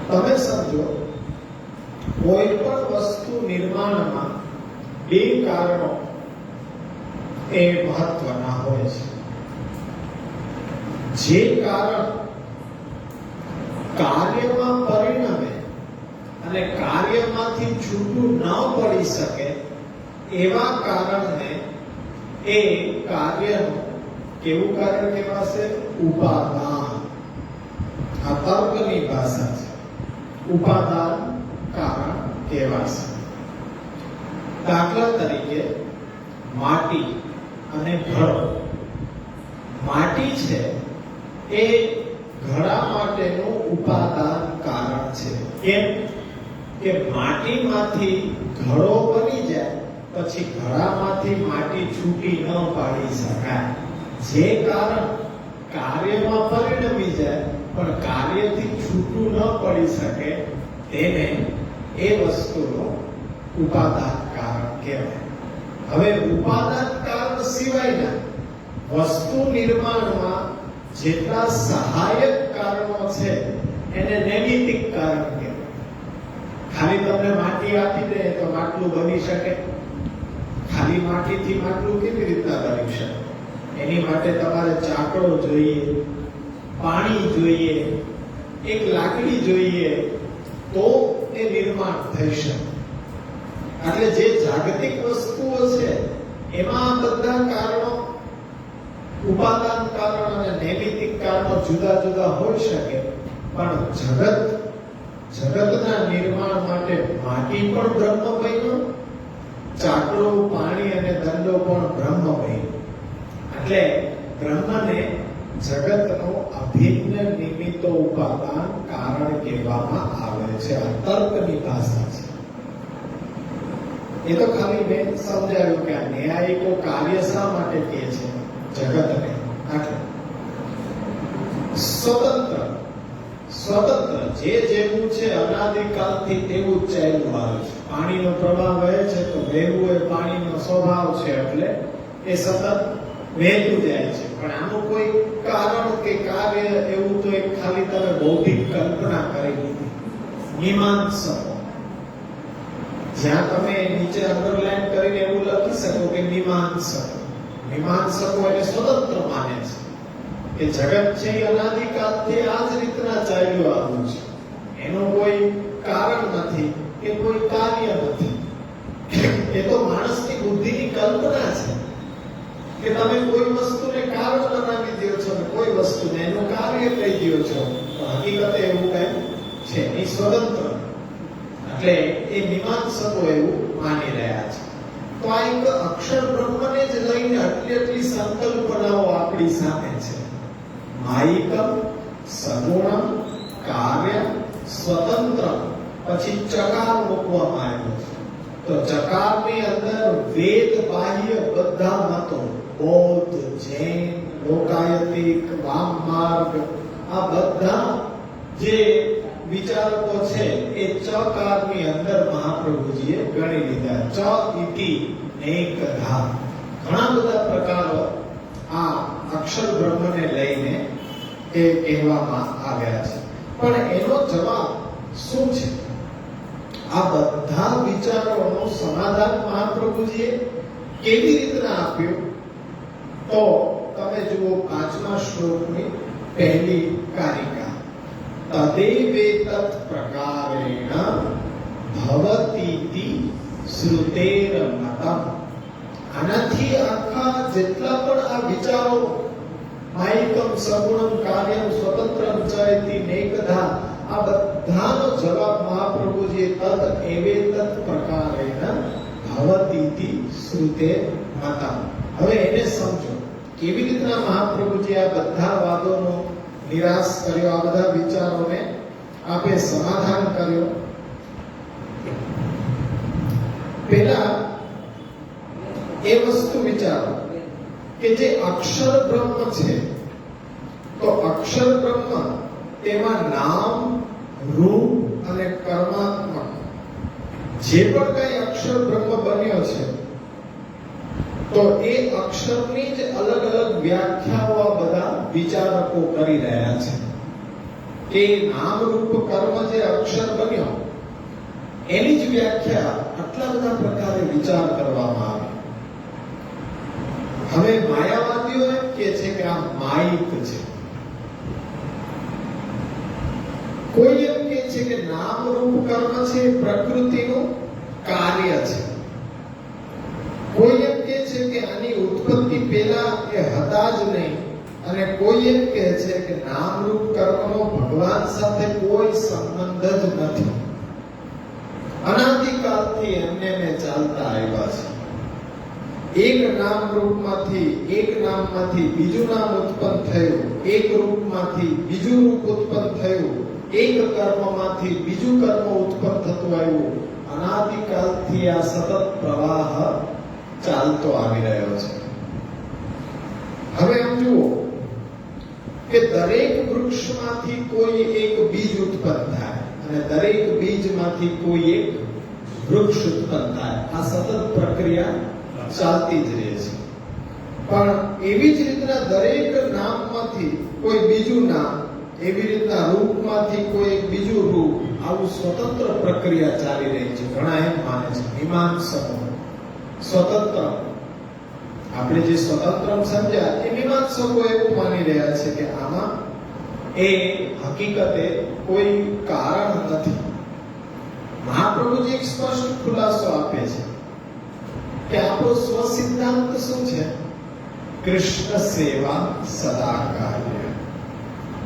તમે સમજો, કોઈ પણ વસ્તુ નિર્માણમાં 2 કારણો એ મહત્વના હોય છે. જે કારણ કાર્યમાં પરિણમે અને કાર્યમાંથી છૂટું ન પડી શકે એવા કારણને એ કાર્યનું કેવું કારણ કહેવાશે? ઉપાદાન. આ તર્કની ભાષા છે. ઉપાદાન કારણ કહેવાશે. દાખલા તરીકે માટી અને ઘડો. માટી છે એ ઘડા માટેનું ઉપાદાન કારણ છે. કેમ કે માટીમાંથી ઘડો બની જાય પછી ઘડામાંથી માટી છૂટી ન પાડી શકાય. જે કારણ કાર્યમાં પરિણમી જાય પણ કાર્યથી છૂટું ન પડી શકે તેને એ વસ્તુનો ઉપાદાન કારણ કહેવાય. હવે ઉપાદાન કારણ સિવાયના વસ્તુ નિર્માણમાં જેટલા સહાયક કારણો છે એને નૈમિતિક કારણ કહેવાય. ખાલી તમને માટી આપી દે તો માટલું બની શકે? ખાલી માટીથી માટલું કેવી રીતના બની શકે? એની માટે તમારે ચાકડો જોઈએ, પાણી જોઈએ, એક લાકડી જોઈએ, તો એ નિર્માણ થઈ શકે. એટલે જે જાગતિક વસ્તુઓ છે એમાં બધા કારણો, ઉપાદાન કારણ અને નૈમિતિક કારણો જુદા જુદા હોઈ શકે. પણ જગતના નિર્માણ માટે માટી પણ બ્રહ્મ બન્યો, ચાકડો, પાણી અને દંડો પણ બ્રહ્મ બન્યો. એટલે બ્રહ્મને જગતનો અભિન્ન નિમિત્તો ઉપાદાન કારણ કહેવામાં આવે છે. આ તર્કની ભાષા છે. એ તો ખાલી મેં સમજાવ્યું કે આ ન્યાયિકો કાર્ય શા માટે કહે છે જગતને. આટલું. સ્વતંત્ર જે જેવું છે અનાદિકાળથી તેવું જ ચાલ્યું આવે છે. પાણીનો પ્રવાહ વહે છે તો વહેવું એ પાણીનો સ્વભાવ છે, એટલે એ સતત વહેતું જાય છે. પણ આનું કોઈ કારણ કે કાર્ય એવું તો એક ખાલી તમે બૌદ્ધિક કલ્પના કરી દીધી. મીમાંસકો, જ્યાં તમે નીચે અંડરલાઈન કરીને એવું લખી શકો કે મીમાંસકો. મીમાંસકો એટલે સ્વતંત્ર માને છે કે જગત છે એ અનાદિકાળથી આ જ રીતના ચાલ્યું આવ્યું છે. એનું કોઈ કારણ નથી કે કોઈ કાર્ય નથી. એ તો માણસની બુદ્ધિની કલ્પના છે કે તમે કોઈ વસ્તુને કારણ બનાવી દો છો અને કોઈ વસ્તુને એનું કાર્ય કહી દો છો. તો હકીકતે એવું કઈ છે નહીં. સ્વતંત્ર એટલે એ મીમાંસકો એવું માની રહ્યા છે. તો આ એક અક્ષર બ્રહ્મને જ લઈને આટલી સંકલ્પનાઓ આપણી સામે છે. માયિકમ, સગુણમ, કાર્ય, સ્વતંત્ર, પછી ચકાર મૂકવામાં આવ્યો છે. તો ચકારની અંદર વેદ બાહ્ય બધા મતો, બૌદ્ધ, જૈન, લોકાયતિક, વામ માર્ગ, આ બધા જે વિચારકો છે એ ચકારની અંદર મહાપ્રભુજીએ ગણી લીધા. ચ ઇતિ નેકધા, ઘણા બધા પ્રકારો આ અક્ષર બ્રહ્મને લઈને એ કહેવામાં આવ્યા છે. પણ એનો જવાબ શું છે? આ બધા વિચારોનું સમાધાન મહાપ્રભુજીએ કેવી રીતના આપ્યું? તો તમે જુઓ 5મા શ્લોકની પહેલી કારિકા. તદેવેતત પ્રકારેણ ભવતીતિ શ્રુતેર મતમ. આનાથી આખા જેટલા પણ આ વિચારો માયિકમ, સગુણમ, કાર્યમ, સ્વતંત્રમ, ચ ઇતિ નેકધા, આ બધાનો જવાબ મહાપ્રભુજીએ તદ એવેતત પ્રકારેણ ભવતીતિ શ્રુતેર મતમ. હવે એને સમજો કેવી રીતના મહાપ્રભુજી આ બધા વાદોનો નિરાશ કર્યો, આ બધા વિચારોને આપે સમાધાન કર્યો. પહેલા એ વસ્તુ વિચારો કે જે અક્ષર બ્રહ્મ છે, તો અક્ષર બ્રહ્મ તેમાં નામ, રૂપ અને કર્માત્મક જે પણ કઈ અક્ષર બ્રહ્મ બન્યો છે, તો એ અક્ષરની જ અલગ અલગ વ્યાખ્યાઓ આ બધા વિચારકો કરી રહ્યા છે. કે નામ, રૂપ, કર્મ જે અક્ષર બન્યો એની જ વ્યાખ્યા આટલા બધા પ્રકારે વિચાર કરવામાં આવે. હવે માયાવાદીઓ એમ કહે છે કે આ માયિક છે. કોઈ એમ કહે છે કે નામ, રૂપ, કર્મ છે પ્રકૃતિનું કાર્ય છે. કોઈ એમ કહે છે કે આની ઉત્પત્તિ પહેલા એ હતા જ નહીં. અને કોઈ એમ કહે છે કે નામ, રૂપ, કર્મનો ભગવાન સાથે કોઈ સંબંધ જ નથી. અનાદિકાળથી એમને ચાલતા આવ્યા છે. એક નામ રૂપમાંથી, એક નામમાંથી બીજું નામ ઉત્પન્ન થયું, એક રૂપમાંથી બીજું રૂપ ઉત્પન્ન થયું, એક કર્મમાંથી બીજું કર્મ ઉત્પન્ન થતું આવ્યું. અનાદિકાળથી આ સતત પ્રવાહ ચાલતો આવી રહ્યો છે. હવે આમ જુઓ કે દરેક વૃક્ષમાંથી કોઈ એક બીજ ઉત્પન્ન થાય અને દરેક બીજમાંથી કોઈ એક વૃક્ષ ઉત્પન્ન થાય. આ સતત પ્રક્રિયા ચાલતી જ રહે છે. પણ એવી જ રીતના દરેક નામમાંથી કોઈ બીજું નામ, એવી રીતના રૂપમાંથી કોઈ એક બીજું રૂપ, આવું સ્વતંત્ર પ્રક્રિયા ચાલી રહી છે. ઘણા એમ માને છે મીમાંસકો. સ્વતંત્ર, આપણે જે સ્વતંત્રમ સમજ્યા એ મીમાંસકો એવું માની રહ્યા છે કે આમાં એ હકીકતે કોઈ કારણ નથી. મહાપ્રભુજી એક સ્પષ્ટ ખુલાસો આપે છે કે આપણો સ્વસિદ્ધાંત શું છે? કૃષ્ણ સેવા સદા કાર્ય.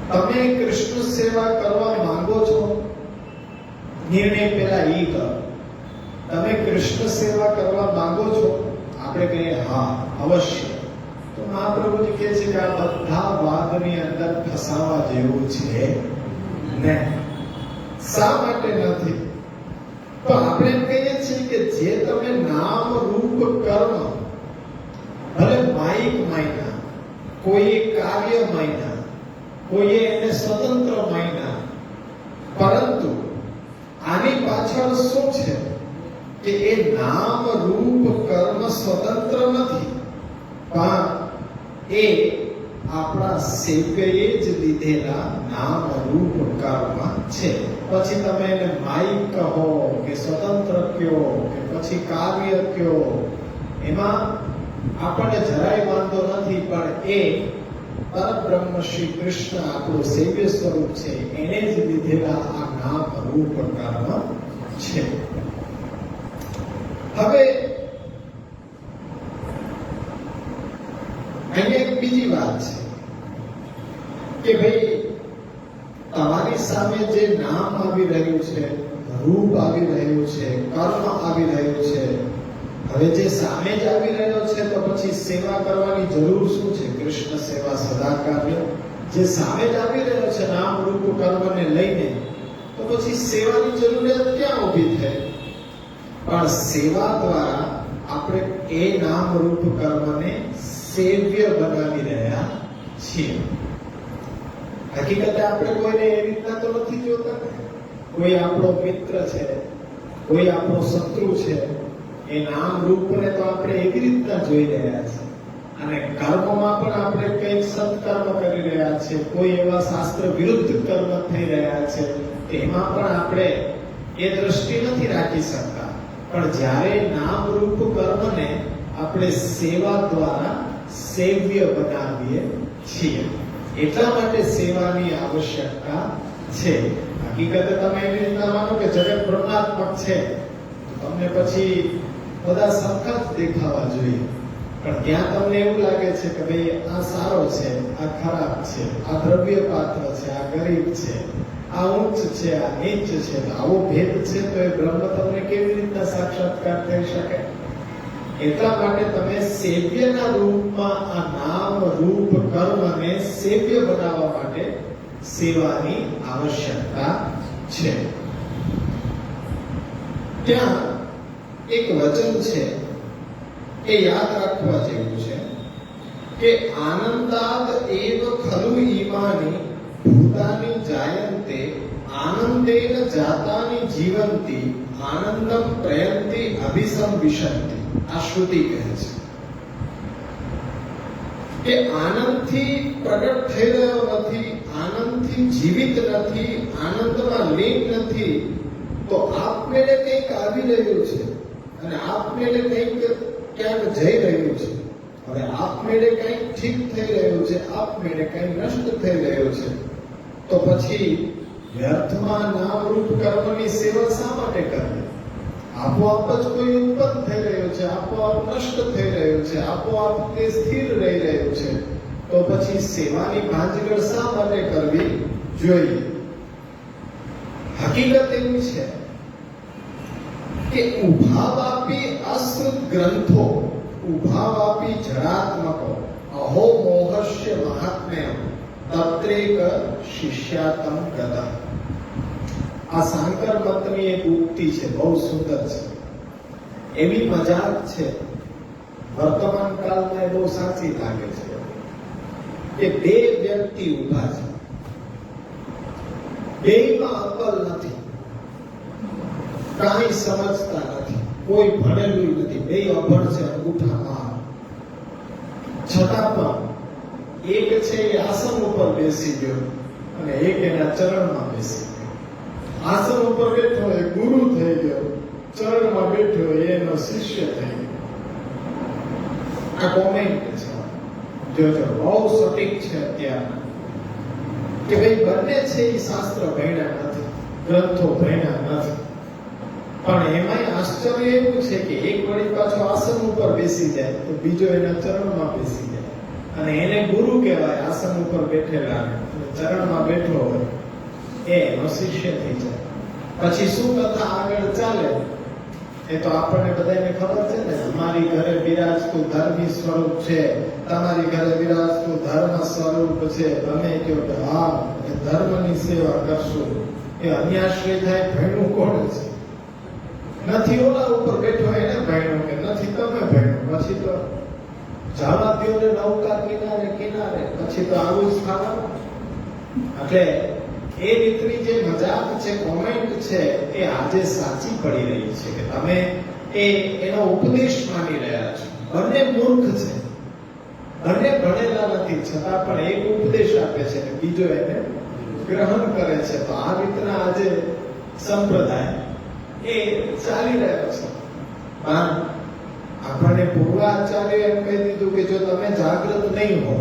તમે કૃષ્ણ સેવા કરવા માંગો છો, નિર્ણય પહેલા ઈ કરો. તમે કૃષ્ણ સેવા કરવા માંગો છો? આપણે કહીએ હા અવશ્ય. તો મહાપ્રભુજી કહે છે કે આ બધા વાદની અંદર ફસાવા જેવું છે નહીં. શા માટે નથી? તો આપણે એમ કહીએ છીએ કે જે તમે નામ રૂપ કર્મ ભલે માયિક માયના, કોઈ કાર્ય માયના, કોઈ એને સ્વતંત્ર માયના, પરંતુ આની પાછળ શું છે કે એ નામ રૂપ કર્મ સ્વતંત્ર નથી, પણ એ આપણા સેવ્યએ જ લીધેલા નામ રૂપ કર્મ છે. પછી તમે એને માયિક કહો કે સ્વતંત્ર કહો કે પછી કાર્ય કહો, એમાં આપણને જરાય વાંધો નથી, પણ એ પરબ્રહ્મ શ્રી કૃષ્ણ આપણું સેવ્ય સ્વરૂપ છે, એને જ લીધેલા આ નામ રૂપ કર્મ છે. હવે અહીંયા એક બીજી વાત છે કે ભાઈ તમારી સામે જે નામ આવી રહ્યું છે, રૂપ આવી રહ્યું છે, કર્મ આવી રહ્યું છે, હવે જે સામે જ આવી રહ્યો છે તો પછી સેવા કરવાની જરૂર શું છે? કૃષ્ણ સેવા સદા કાર્ય. જે સામે જ આવી રહ્યો છે નામ રૂપ કર્મને લઈને, તો પછી સેવાની જરૂરિયાત ક્યાં ઊભી થઈ? પણ સેવા દ્વારા આપણે એ નામ રૂપ કર્મને સેવ્ય બનાવી રહ્યા છીએ. હકીકતે આપણે કોઈને એ રીતના તો નથી જોતા. કોઈ આપણો મિત્ર છે, કોઈ આપણો શત્રુ છે, એ નામ રૂપને તો આપણે એવી રીતના જોઈ રહ્યા છીએ. અને કર્મમાં પણ આપણે કંઈક સત્કર્મ કરી રહ્યા છીએ, કોઈ એવા શાસ્ત્ર વિરુદ્ધ કર્મ થઈ રહ્યા છે, એમાં પણ આપણે એ દ્રષ્ટિ નથી રાખી શકતા. પણ જ્યારે નામ રૂપ કર્મને આપણે સેવા દ્વારા સેવ્ય બનાવીએ છીએ, એટલા માટે સેવાની આવશ્યકતા છે. હકીકતે તમે એવી રીતના માનો કે જગત બ્રહ્માત્મક છે, તમને પછી બધા સરખા જ દેખાવા જોઈએ, પણ ત્યાં તમને એવું લાગે છે કે ભાઈ આ સારો છે, આ ખરાબ છે, આ દ્રવ્ય પાત્ર છે, આ ગરીબ છે, આ ઉચ્ચ છે, આ નીચ છે, આવો ભેદ છે, તો એ બ્રહ્મ તમને કેવી રીતના સાક્ષાત્કાર થઈ શકે? એટલા માટે તમે સેવ્યના રૂપમાં આ નામ રૂપ કર્મને સેવ્ય બનાવવા માટે સેવાની આવશ્યકતા છે. ત્યાં એક વચન છે એ યાદ રાખવા જેવું છે કે આનંદાદ એવ ખલુ ઈમાની ભૂતાની જાયન્તે આનંદેન જાતાની જીવંતી આનંદમ પ્રયંતિ અભિસંવિશંતિ. આ શ્રુતિ કહે છે કે આનંદથી પ્રગટ થઈ રહ્યો નથી, આનંદથી જીવિત નથી, આનંદમાં લીન નથી, તો આપમેળે કંઈક આવી રહ્યું છે અને આપમેળે કંઈક ક્યાંક જઈ રહ્યું છે. હવે આપમેળે કંઈક ઠીક થઈ રહ્યું છે, આપમેળે કંઈક નષ્ટ થઈ રહ્યું છે, તો પછી વ્યર્થમાં નામ રૂપ કર્મની સેવા શા માટે કરવી? આપોઆપ જ કોઈ ઉત્પન્ન થઈ રહ્યું છે, આપોઆપ નષ્ટ થઈ રહ્યું છે, આપોઆપ તે સ્થિર રહી રહ્યું છે, તો પછી સેવાની ભાંજગળ શા માટે કરવી જોઈએ? હકીકત એવી છે કે ઉભાવાપી અશ્રુત ગ્રંથો ઉભાવાપી જડાત્મકો અહો મોહસ્ય મહાત્મ્ય તત્રેક શિષ્યાતમ ગત. આ સાંકર મતની એક ઉક્તિ છે, બહુ સુંદર છે. એવી મજાક છે, વર્તમાન કાળમાં એ બહુ સાચી લાગે છે કે બે વ્યક્તિ ઊભા છે, બેયમાં અકલ નથી, કાંઈ સમજતા નથી, કોઈ ભણેલું નથી, બે અભણ છે, અંગૂઠા માર. છતાં પણ એક છે એ આસન ઉપર બેસી ગયો અને એક એના ચરણમાં બેસી ગયો. આસન ઉપર બેઠો એ ગુરુ થઈ ગયો, ચરણમાં બેઠો એનો શિષ્ય થઈ ગયો. આ કોમેન્ટ છે, જોજો બહુ સટીક છે અત્યારના, કે ભાઈ બંને છે એ શાસ્ત્ર ભણ્યા નથી, ગ્રંથો ભણ્યા નથી, પણ એમાંય આશ્ચર્ય એવું છે કે એક વળી પાછો આસન ઉપર બેસી જાય તો બીજો એના ચરણમાં બેસી જાય, અને એને ગુરુ કહેવાય. આસન ઉપર બેઠેલા ચરણમાં બેઠો હોય એનો શિષ્ય થઈ જાય. પછી શું કથા આગળ ચાલે એ તો આપણને બધાને ખબર છે ને. અમારી ઘરે બિરાજતું ધર્મી સ્વરૂપ છે, તમારી ઘરે બિરાજતું ધર્મ સ્વરૂપ છે, તમે કહો કે હા એ ધર્મની સેવા કરશું, એ અન્યાશ્રય થાય ભણવું કોણ છે? નથી ઓલા ઉપર બેઠો એને ભણ્યો કે નથી તમે ભણ્યો, પછી તો જવા દો ને નૌકા કિનારે કિનારે, પછી તો આવું જ થવાનું. એટલે એ રીતની જે મજાક છે, કોમેન્ટ છે, એ આજે સાચી પડી રહી છે કે તમે એનો ઉપદેશ માની રહ્યા છો. બંને મૂર્ખ છે, બંને ભણેલા નથી, છતાં પણ એક ઉપદેશ આપે છે અને બીજો એને ગ્રહણ કરે છે. તો આ રીતના આજે સંપ્રદાય એ ચાલી રહ્યો છે. પણ આપણને પૂર્વાચાર્ય એમ કહી દીધું કે જો તમે જાગૃત નહીં હો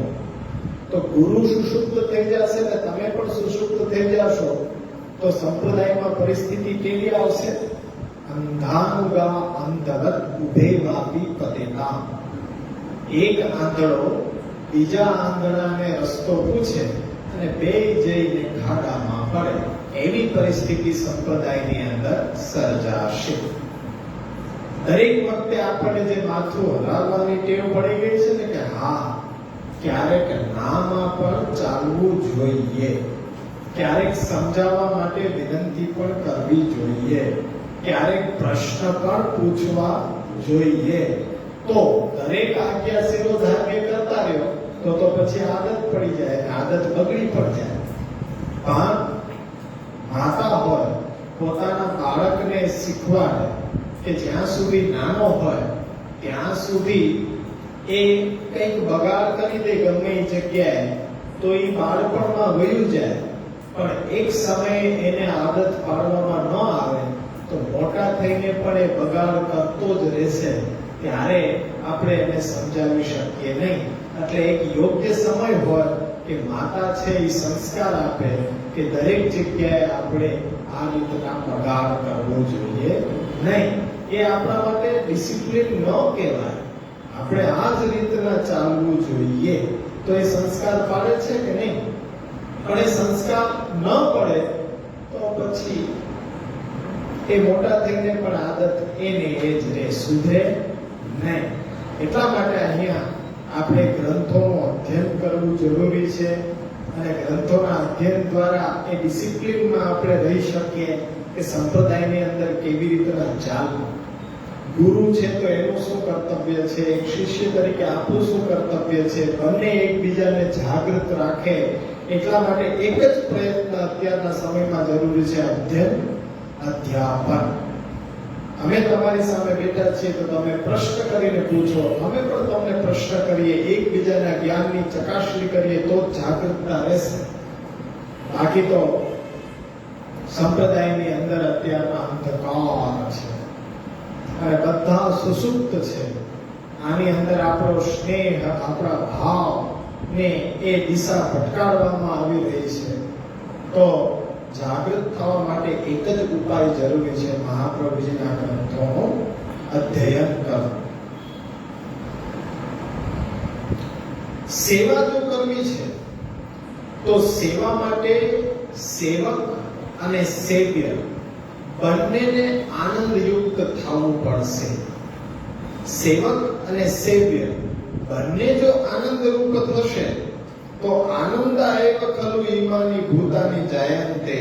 તો ગુરુ સુષુપ્ત થઈ જશે ને તમે પણ સુષુપ્ત થઈ જશો તો સંપ્રદાયમાં પરિસ્થિતિ કેવી આવશે? અંધાનુગા અંધવત ઉભે વાપી પતેના. એક આંધળો બીજા આંધળાને રસ્તો પૂછે અને બે જઈને ખાડામાં પડે, એવી પરિસ્થિતિ સંપ્રદાયની અંદર સર્જાશે. દરેક વખતે આપણને જે માથું હલાવવાની ટેવ પડી ગઈ છે ને કે હા, ક્યારેક નામાં પણ ચાલવું જોઈએ, ક્યારેક સમજાવવા માટે વિનંતી પણ કરવી જોઈએ, ક્યારેક પ્રશ્ન પણ પૂછવા જોઈએ. તો દરેક આજ્ઞા શિરોધાર્ય કરતા રહ્યો તો પછી આદત પડી જાય, આદત બગડી પણ જાય. પણ માતા હોય પોતાના બાળકને શીખવાડે કે જ્યાં સુધી નાનો હોય ત્યાં સુધી એ કંઈક બગાડ કરી દે ગમે એ જગ્યાએ તો એ બાળપણમાં વયું જાય, પણ એક સમયે એને આદત પાડવામાં ન આવે તો મોટા થઈને પણ એ બગાડ કરતો જ રહેશે. ત્યારે આપણે એને સમજાવી શકીએ નહીં. એટલે એક યોગ્ય સમય હોય કે માતા છે એ સંસ્કાર આપે કે દરેક જગ્યાએ આપણે આ રીતના બગાડ કરવો જોઈએ નહીં. એ આપણા માટે ડિસિપ્લિન ન કહેવાય. આપણે આ જ રીતના ચાલવું જોઈએ. તો એ સંસ્કાર પાડે છે કે નહીં? પણ એ સંસ્કાર ન પડે તો પછી એ મોટા થઈને પણ આદત એને એ જ રહે, સુધરે નહીં. એટલા માટે અહીંયા આપણે ગ્રંથોનું અધ્યયન કરવું જરૂરી છે અને ગ્રંથોના અધ્યયન દ્વારા એ ડિસિપ્લિનમાં આપણે રહી શકીએ કે સંપ્રદાયની અંદર કેવી રીતના ચાલવું. ગુરુ છે તો એનું શું કર્તવ્ય છે, એક શિષ્ય તરીકે આપણું શું કર્તવ્ય છે, બંને એકબીજાને જાગૃત રાખે. એટલા માટે એક જ પ્રયત્ન અત્યારના સમયમાં જરૂરી છે, અધ્યયન અધ્યાપન. અમે તમારી સામે બેઠા છીએ તો તમે પ્રશ્ન કરીને પૂછો, અમે પણ તમને પ્રશ્ન કરીએ, એકબીજાના જ્ઞાનની ચકાસણી કરીએ તો જાગૃતતા રહેશે. બાકી તો સંપ્રદાયની અંદર અત્યારના અંધકાર છે અને બધા સુસુપ્ત છે. આની અંદર આપણો સ્નેહ, આપણા ભાવ ને એ દિશા ભટકાડવામાં આવી રહી છે. તો જાગૃત થવા માટે એક જ ઉપાય જરૂરી છે, મહાપ્રભુજીના ગ્રંથોનું અધ્યયન કરવું. સેવા જો કરવી છે તો સેવા માટે સેવક અને સેવ્ય બંનેને આનંદયુક્ત થવું પડશે. સેવક અને સેવ્ય બંને જો આનંદરૂપ થશે તો આનંદાય ખલુ ઈમાની ભૂતાની જાયંતે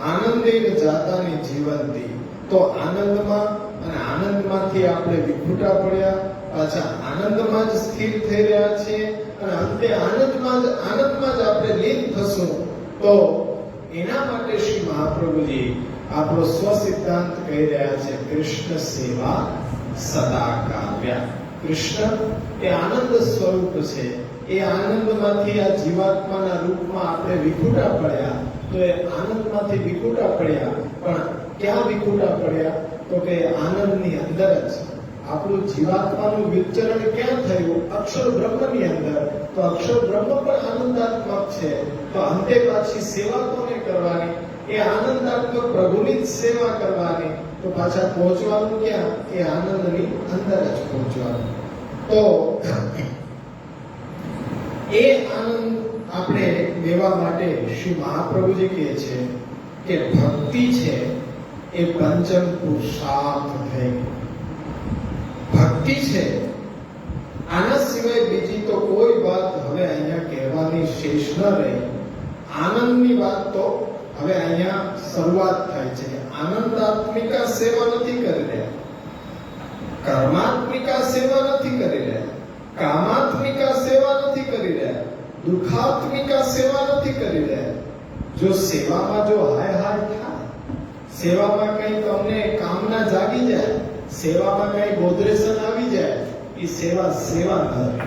આનંદેન જાતાની જીવંતી. તો આનંદમાં અને આનંદમાંથી આપણે વિખૂટા પડ્યા, પાછા આનંદમાં જ સ્થિર થઈ રહ્યા છીએ અને અંતે આનંદમાં જ આપણે લીન થશું. તો એના માટે શ્રી મહાપ્રભુજી આપણો સ્વસિદ્ધાંત કહી રહ્યા છે, કૃષ્ણ સેવા સદા કાવ્ય. કૃષ્ણ એ આનંદ સ્વરૂપ છે. એ આનંદમાંથી આ જીવાત્માના રૂપમાં આપણે વિખૂટા પડ્યા. તો એ આનંદમાંથી વિખૂટા પડ્યા, પણ ક્યાં વિખૂટા પડ્યા? તો કે આનંદની અંદર જ. આપણું જીવાત્માનું વિચરણ ક્યાં થયું? અક્ષર બ્રહ્મની અંદર. તો અક્ષર બ્રહ્મ પણ આનંદાત્મક છે. તો અંતે પાછી સેવા કોને કરવાની? એ આનંદાત્મક પ્રભુની જ સેવા કરવાની. તો પાછા પહોંચવાનું ક્યાં? એ આનંદની અંદર જ પહોંચવાનું. તો એ આનંદ આપણે લેવા માટે શ્રી મહાપ્રભુજી કહે છે કે ભક્તિ છે એ પંચમ પુરુષાર્થ થઈ. ભક્તિ છે, આના સિવાય બીજી તો કોઈ વાત હવે અહીંયા કહેવાની શેષ ન રહી. આનંદની વાત તો હવે અહીંયા શરૂઆત થાય છે કે આનંદાત્મિકા સેવા નથી કરી રહ્યા, કર્માત્મિકા સેવા નથી કરી રહ્યા, કામાત્મિકા સેવા નથી કરી રહ્યા, દુઃખાત્મિકા સેવા નથી કરી રહ્યા. જો સેવામાં જો હાય હાય થાય, સેવામાં કઈ તમને કામના જાગી જાય, સેવામાં કઈ બોધરેશન આવી જાય, એ સેવા સેવા ન.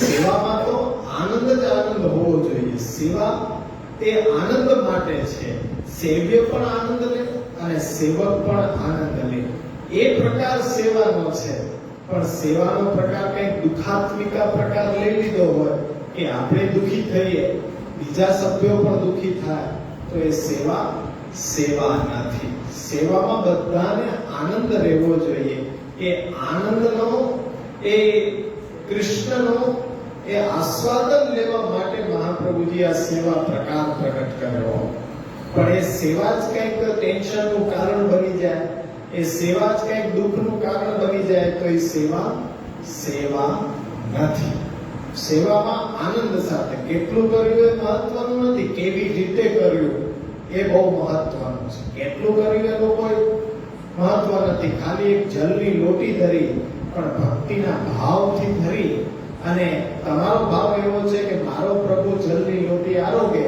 સેવામાં તો આનંદ જ આનંદ હોવો જોઈએ. સેવા એ આનંદ માટે છે. સેવ્ય પણ આનંદ લે અને સેવક પણ આનંદ લે, એ પ્રકાર સેવાનો છે. પણ સેવાનો પ્રકાર કંઈક દુઃખાત્મિકા પ્રકાર લઈ લીધો હોય કે આપણે દુઃખી થઈએ, બીજા સભ્યો પણ દુઃખી થાય, તો એ સેવા સેવા નથી. સેવામાં બધાને આનંદ રહેવો જોઈએ. એ આનંદનો, એ કૃષ્ણનો એ આસ્વાદન લેવા માટે મહાપ્રભુજી આ સેવા પ્રકાર પ્રગટ કર્યો. પણ એ સેવા જ કંઈક ટેન્શનનું કારણ બની જાય, એ સેવા જ કંઈક દુઃખનું કારણ બની જાય, તો એ સેવા સેવા નથી. સેવામાં આનંદ સાથે કેટલું કર્યું એ મહત્વનું નથી, કેવી રીતે કર્યું એ બહુ મહત્વનું છે. કેટલું કર્યું એનો કોઈ મહત્વ નથી. ખાલી એક જલની લોટી ધરી, પણ ભક્તિના ભાવથી ધરી, અને તમારો ભાવ એવો છે કે મારો પ્રભુ જલની લોટી આરોગે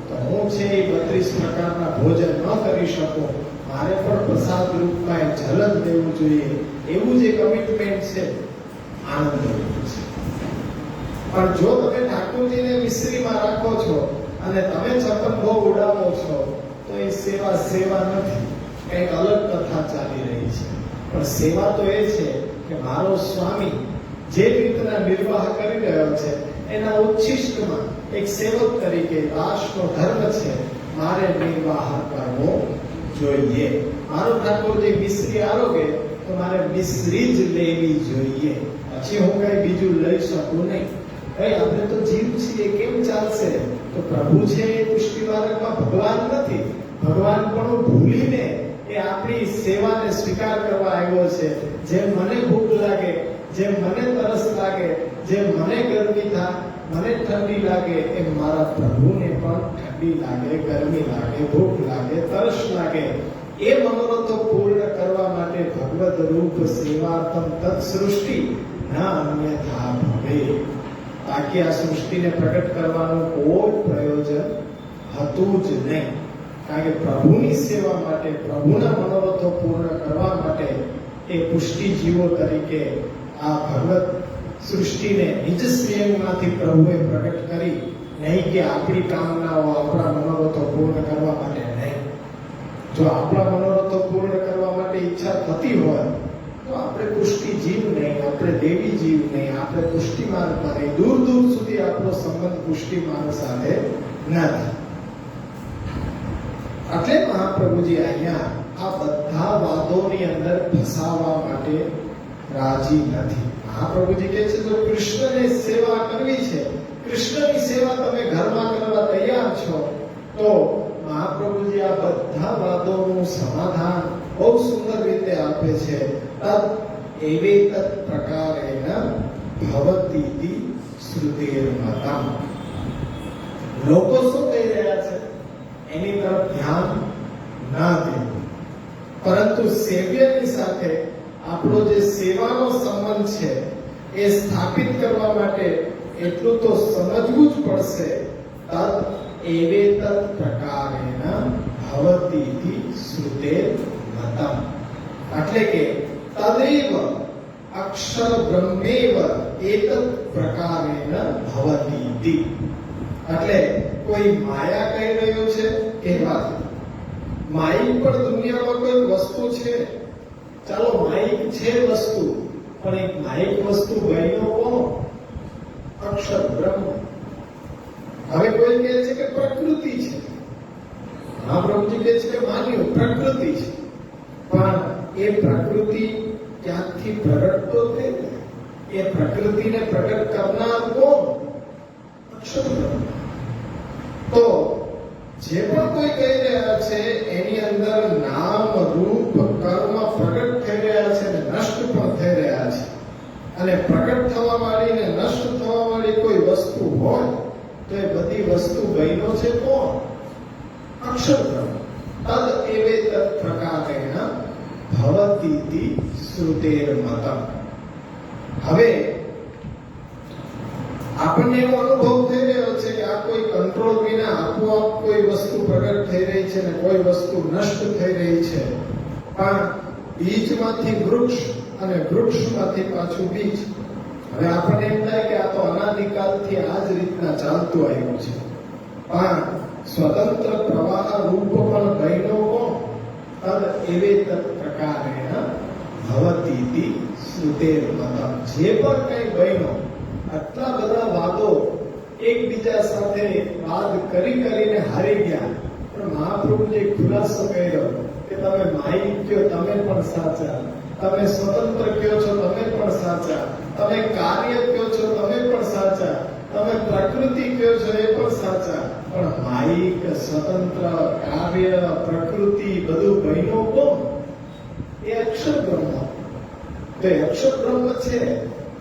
તો હું છે એ 32 પ્રકારના ભોજન ન કરી શકું, મારે પણ પ્રસાદ રૂપમાં જલ જ દેવું જોઈએ, એવું જે કમિટમેન્ટ છે, આનંદ રૂપ છે. પણ જો તમે ઠાકોરજીને મિશ્રીમાં રાખો છો અને તમે છપ્પન ભોગ ઉડાવો છો, તો એ સેવા સેવા નથી, કંઈક અલગ કથા ચાલી રહી છે. પણ સેવા તો એ છે કે મારો સ્વામી જે રીતના નિર્વાહ કરી રહ્યો છે એના ઉચ્છિષ્ટમાં એક સેવક તરીકે દાસનો ધર્મ છે, મારે નિર્વાહ કરવો જોઈએ. મારો ઠાકોરજી મિશ્રી આરોગે તો મારે મિશ્રી જ લેવી જોઈએ, પછી હું કઈ બીજું લઈ શકું નહીં. ભાઈ આપણે તો જીવ છીએ, કેમ ચાલશે? તો પ્રભુ છે એ પુષ્ટિવારકમાં ભગવાન નથી. ભગવાન પણ ભૂલીને એ આપણી સેવાને સ્વીકાર કરવા આવ્યો છે. જેમ મને ભૂખ લાગે, જેમ મને તરસ લાગે, જેમ મને ગરમી થાય, મને ઠંડી લાગે, એમ મારા પ્રભુને પણ ઠંડી લાગે, ગરમી લાગે, ભૂખ લાગે, તરસ લાગે. એ મનોરથો પૂર્ણ કરવા માટે ભગવદ રૂપ સેવાર્થમ તત્ સૃષ્ટિ ન અન્યથા ભવે. બાકી આ સૃષ્ટિને પ્રગટ કરવાનું કોઈ પ્રયોજન હતું જ નહીં. કારણ કે પ્રભુની સેવા માટે, પ્રભુના મનોરથો પૂર્ણ કરવા માટે એ પુષ્ટિ જીવો તરીકે આ ભગવત સૃષ્ટિને નિજ સ્વયંમાંથી પ્રભુએ પ્રગટ કરી, નહીં કે આપણી કામનાઓ, આપણા મનોરથો પૂર્ણ કરવા માટે નહીં. જો આપણા મનોરથો પૂર્ણ કરવા માટે ઈચ્છા થતી હોય તો આપણે પુષ્ટિ જીવ નહીં, આપણે દેવી જીવ નહીં, આપણે પુષ્ટિ માર્ગમાં નહીં. દૂર દૂર સુધી આપણો સંબંધ પુષ્ટિ માર્ગ સાથે નથી. એટલે મહાપ્રભુજી અહીંયા આ બધા વાદોની અંદર ફસાવા માટે રાજી નથી. મહાપ્રભુજી કહે છે જો કૃષ્ણની સેવા કરવી છે, કૃષ્ણની સેવા તમે ઘરમાં કરવા તૈયાર છો, તો મહાપ્રભુજી આ બધા વાદોનું સમાધાન બહુ સુંદર રીતે આપે છે. તદ એવે તદ પ્રકારેણ ભવતીતિ શ્રુતિર્મતમ. લોકો શું કહી રહ્યા છે એની તરફ ધ્યાન ના દેવું, પરંતુ સેવ્યની સાથે આપણો જે સેવાનો સંબંધ છે એ સ્થાપિત કરવા માટે એટલું તો સમજવું જ પડશે. તદ એવે તદ પ્રકારેણ ભવતીતિ શ્રુતિર્મતમ. એટલે કે તદેવ અક્ષર બ્રહ્મેવ એતત પ્રકારેણ ભવતીતિ. એટલે કોઈ માયા કહી રહ્યું છે કહેવાથી. માઇક પણ દુનિયામાં કોઈ વસ્તુ છે, ચાલો માઇક છે વસ્તુ, પણ એક માઇક વસ્તુ બન્યો કોણ? અક્ષર બ્રહ્મ. હવે કોઈ કહે છે કે પ્રકૃતિ છે, મહાપ્રભુજી કહે છે કે માન્યું પ્રકૃતિ છે, પણ એ પ્રકૃતિ ક્યાંથી પ્રગટ તો થઈ? એ પ્રકૃતિને પ્રગટ કરનાર કોણ? અક્ષર બ્રહ્મ. તો જે પણ કોઈ કહી રહ્યા છે એની અંદર નામ, રૂપ, કર્મ પ્રગટ થઈ રહ્યા છે અને નષ્ટ પણ થઈ રહ્યા છે. અને પ્રગટ થવા વાળી ને નષ્ટ થવા વાળી કોઈ વસ્તુ હોય તો એ બધી વસ્તુ બન્યો છે કોણ? શ્રુતેર મતમ. હવે આપણને એવો અનુભવ થઈ રહ્યો છે કે આ કોઈ કંટ્રોલ વિના આપોઆપ કોઈ વસ્તુ પ્રગટ થઈ રહી છે ને કોઈ વસ્તુ નષ્ટ થઈ રહી છે. પણ બીજમાંથી વૃક્ષ અને વૃક્ષમાંથી પાછું બીજ. હવે આપણને એમ થાય કે આ તો અનાદિકાલથી આ જ રીતના ચાલતું આવ્યું છે. પણ સ્વતંત્ર પ્રવાહ રૂપ પણ બહેનો કોણ? તદ એવે તદ પ્રકારેણ ભવતીતિ શ્રુતેર મતમ. જે પણ કઈ બહેનો આટલા બધા વાદો એકબીજા સાથે વાદ કરીને હારી ગયા, પણ મહાપ્રભુએ ખુલાસો કર્યો કે તમે માહિક કયો તમે પણ સાચા, તમે સ્વતંત્ર કયો છો તમે પણ સાચા, તમે કાર્ય કયો છો તમે પણ સાચા, તમે પ્રકૃતિ કયો છો એ પણ સાચા, પણ માહિક સ્વતંત્ર કાર્ય પ્રકૃતિ બધું બહેનો કોણ? એ અક્ષર બ્રહ્મ. તો અક્ષર બ્રહ્મ છે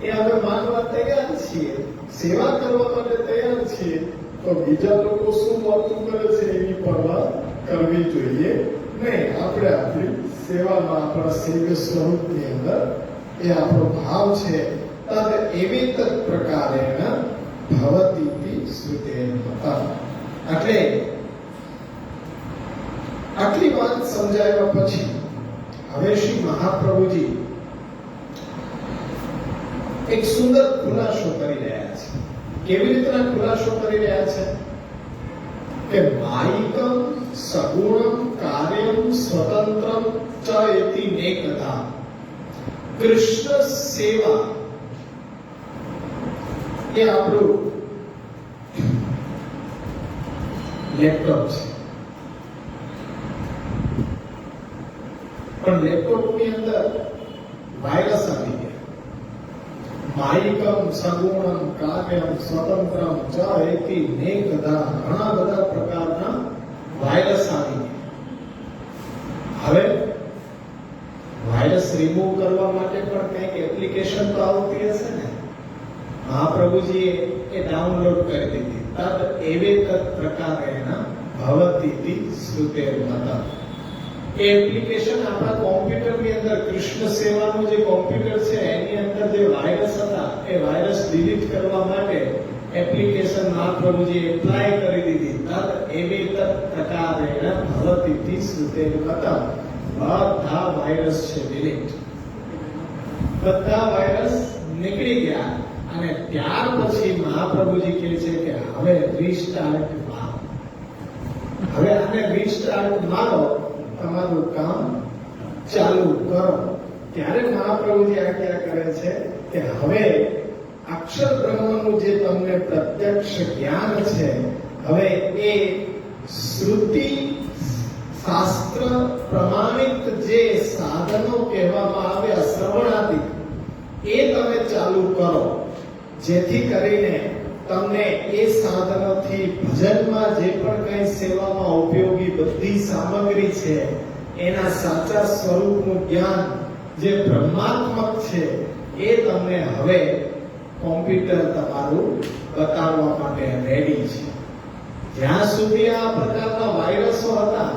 એ અમે માનવા તૈયાર છીએ, સેવા કરવા માટે તૈયાર છીએ. તો બીજા લોકો શું વાતું કરે છે એની પરવા કરવી જોઈએ નહીં. આપણે આપણી સેવામાં આપણા સેવ્ય સ્વરૂપની અંદર એ આપણો ભાવ છે. તદ એવી તદ પ્રકારેણ ભવતીતિ શ્રુતેર મતમ. એટલે આટલી વાત સમજાવ્યા પછી હવે શ્રી મહાપ્રભુજી એક સુંદર ખુલાસો કરી રહ્યા છે. કેવી રીતના ખુલાસો કરી રહ્યા છે કે માયિકમ સગુણમ કાર્યમ સ્વતંત્રમ ચ એતિ નેકધા. કૃષ્ણ સેવા એ આપણું લેપટોપ છે. પણ લેપટોપની અંદર વાયરસ આવી ગયા. માયિકમ સગુણમ કાર્યમ સ્વતંત્રમ ચ એતિ નેકધા. ઘણા બધા પ્રકારના વાયરસ આવી ગયા. હવે વાયરસ રિમૂવ કરવા માટે પણ કંઈક એપ્લિકેશન તો આવતી હશે ને. મહાપ્રભુજીએ એ ડાઉનલોડ કરી દીધી. તદ એવે તદ પ્રકારેણ ભવતીતિ શ્રુતેર મતમ. એ એપ્લિકેશન આપણા કોમ્પ્યુટરની અંદર કૃષ્ણ સેવાનું જે કોમ્પ્યુટર છે એની અંદર જે વાયરસ હતા એ વાયરસ ડિલીટ કરવા માટે એપ્લિકેશન મહાપ્રભુજી એપ્લાય કરી દીધી. તદ એવે તદ પ્રકારેણ ભવતીતિ શ્રુતેર મતમ. બધા વાયરસ છે ડિલીટ. બધા વાયરસ નીકળી ગયા. અને ત્યાર પછી મહાપ્રભુજી કહે છે કે હવે રીસ્ટાર્ટ મારો. હવે આને રીસ્ટાર્ટ મારો, તમારું કામ ચાલુ કરો. ત્યારે મહાપ્રભુજી આજ્ઞા કરે છે કે હવે અક્ષર બ્રહ્મનું જે તમને પ્રત્યક્ષ જ્ઞાન છે, હવે એ શ્રુતિ શાસ્ત્ર પ્રમાણિત જે સાધનો કહેવામાં આવ્યા શ્રવણાદિક, એ તમે ચાલુ કરો. જેથી કરીને તમને એ સાધનોથી ભજનમાં જે પણ કંઈ સેવામાં ઉપયોગી બધી સામગ્રી છે એના સાચા સ્વરૂપનું જ્ઞાન જે બ્રહ્માત્મક છે એ તમને હવે કોમ્પ્યુટર તમારું બતાવવા માટે રેડી છે. જ્યાં સુધી આ પ્રકારના વાયરસો હતા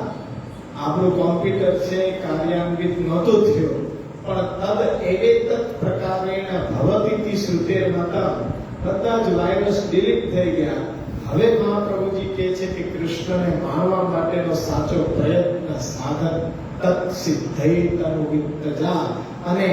આપણું કોમ્પ્યુટર છે કાર્યાન્વિત નહોતું થયું. પણ તદ એવે તદ પ્રકારેણ ભવતીતિ શ્રુતેર મતમ. બધા જ વાયરસ ડિલીટ થઈ ગયા. હવે મહાપ્રભુજી કહે છે કે કૃષ્ણને માણવા માટેનો સાચો પ્રયત્ન સાધન તત્ સિદ્ધૈ તનુવિત્તજા. અને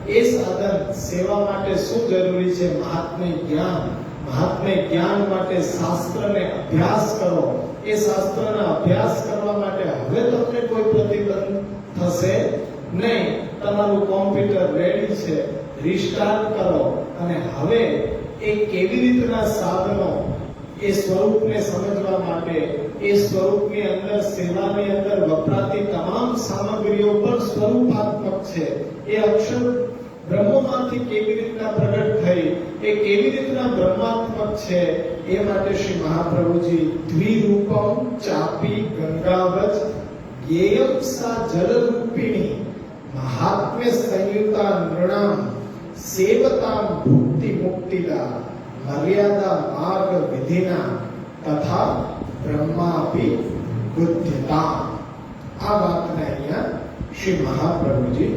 એ સાધન સેવા માટે શું જરૂરી છે? મહાત્મ્ય જ્ઞાન. મહાત્મ્ય જ્ઞાન માટે શાસ્ત્રને અભ્યાસ કરો. એ શાસ્ત્રનો અભ્યાસ કરવા માટે હવે તમને કોઈ પ્રતિબંધ થશે નહીં. તમારું કોમ્પ્યુટર રેડી છે, રિસ્ટાર્ટ કરો. અને હવે એ કેવી રીતના સાધનો એ સ્વરૂપને સમજવા માટે, એ સ્વરૂપની અંદર સેવાની અંદર વપરાતી તમામ સામગ્રીઓ પણ સ્વરૂપાત્મક છે. એ અક્ષર બ્રહ્મમાંથી કેવી રીતના પ્રગટ થઈ, એ કેવી રીતના બ્રહ્માત્મક છે, એ માટે શ્રી મહાપ્રભુજી દ્વિરૂપમ ચાપી ગંગાવજ જ્ઞેયમ સા જલરૂપિણી મહાત્મ્ય સંયુતા નૃણામ સેવતામ ભુક્તિ મુક્તિદા મર્યાદા માર્ગ વિધિના તથા બ્રહ્માપી બુદ્ધિતા. આ વાતને અહીંયા શ્રી મહાપ્રભુજી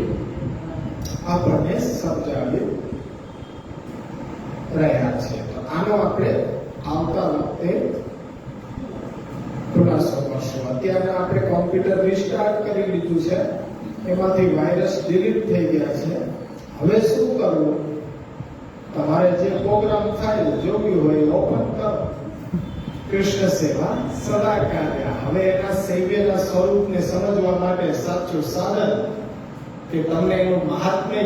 આપણને સમજાવી રહ્યા છે. તો આનો આપણે આવતા વખતે ખુલાસો કરશું. અત્યારે આપણે કોમ્પ્યુટર રિસ્ટાર્ટ કરી લીધું છે, એમાંથી વાયરસ ડિલીટ થઈ ગયા છે. હવે શું કરવું? તમારે જે પ્રોગ્રામ ફાઇલ જોવી હોય ઓપન કરો. કૃષ્ણ સેવા સદા કાર્ય. હવે એના સેવ્યના સ્વરૂપને સમજવા માટે સાચું સાધન કે તમને એનું મહાત્મ્ય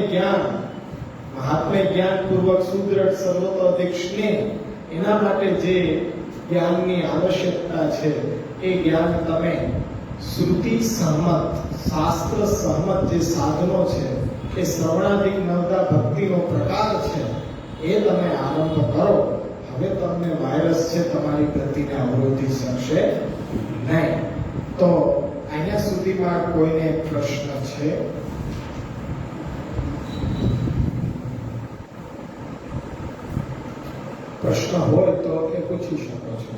જ્ઞાન પૂર્વક સુદ્રઢ સર્વતોધિક સ્નેહ, એના માટે જે જ્ઞાનની આવશ્યકતા છે એ જ્ઞાન તમે શ્રુતિ સહમત, શાસ્ત્ર સહમત જે સાધનો છે, એ શ્રવણાદિક નવદા ભક્તિનો પ્રકાર છે, એ તમે આરંભ કરો. હવે તમને વાયરસ છે તમારી ગતિને અવરોધી શકશે નહીં. તો અહીંયા સુધીમાં કોઈને પ્રશ્ન છે? પ્રશ્ન હોય તો એ પૂછી શકો છો.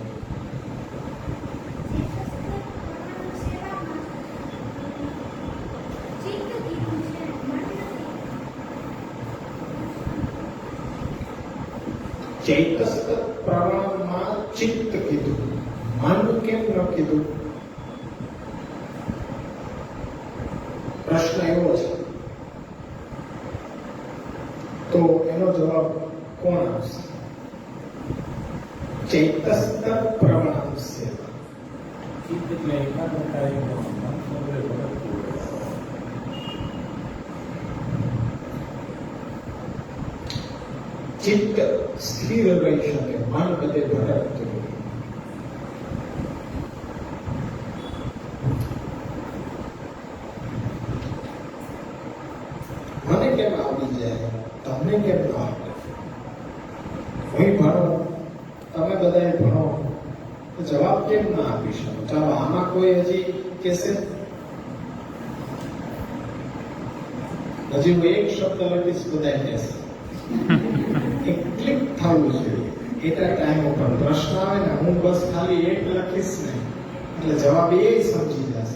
ચૈતસ્ક પ્રમાણમાં ચિત્ત કીધું, મન કેમ ન કીધું? પ્રશ્ન એવો છે. તો એનો જવાબ કોણ આપશે? ચૈતસ્ક પ્રમાણ સેવા. ચિત્ત એટલે એકાગ્રતા, ચિત્ત સ્થિર રહી શકે, મન બધે ભટકતું. મને કેમ આવી જાય, તમને કેમ ન આવે? હું ભણો, તમે બધાએ ભણો, તો જવાબ કેમ ના આપી શકો? ચાલો આમાં કોઈ હજી કહેશે? હજી હું એક શબ્દ લખીશ, બધા કહેશે. ક્લિક થવું જોઈએ એટલા ટાઈમ ઉપર. પ્રશ્ન આવે ને, હું બસ ખાલી એક લખીશ ને એટલે જવાબ એ સમજી જશે.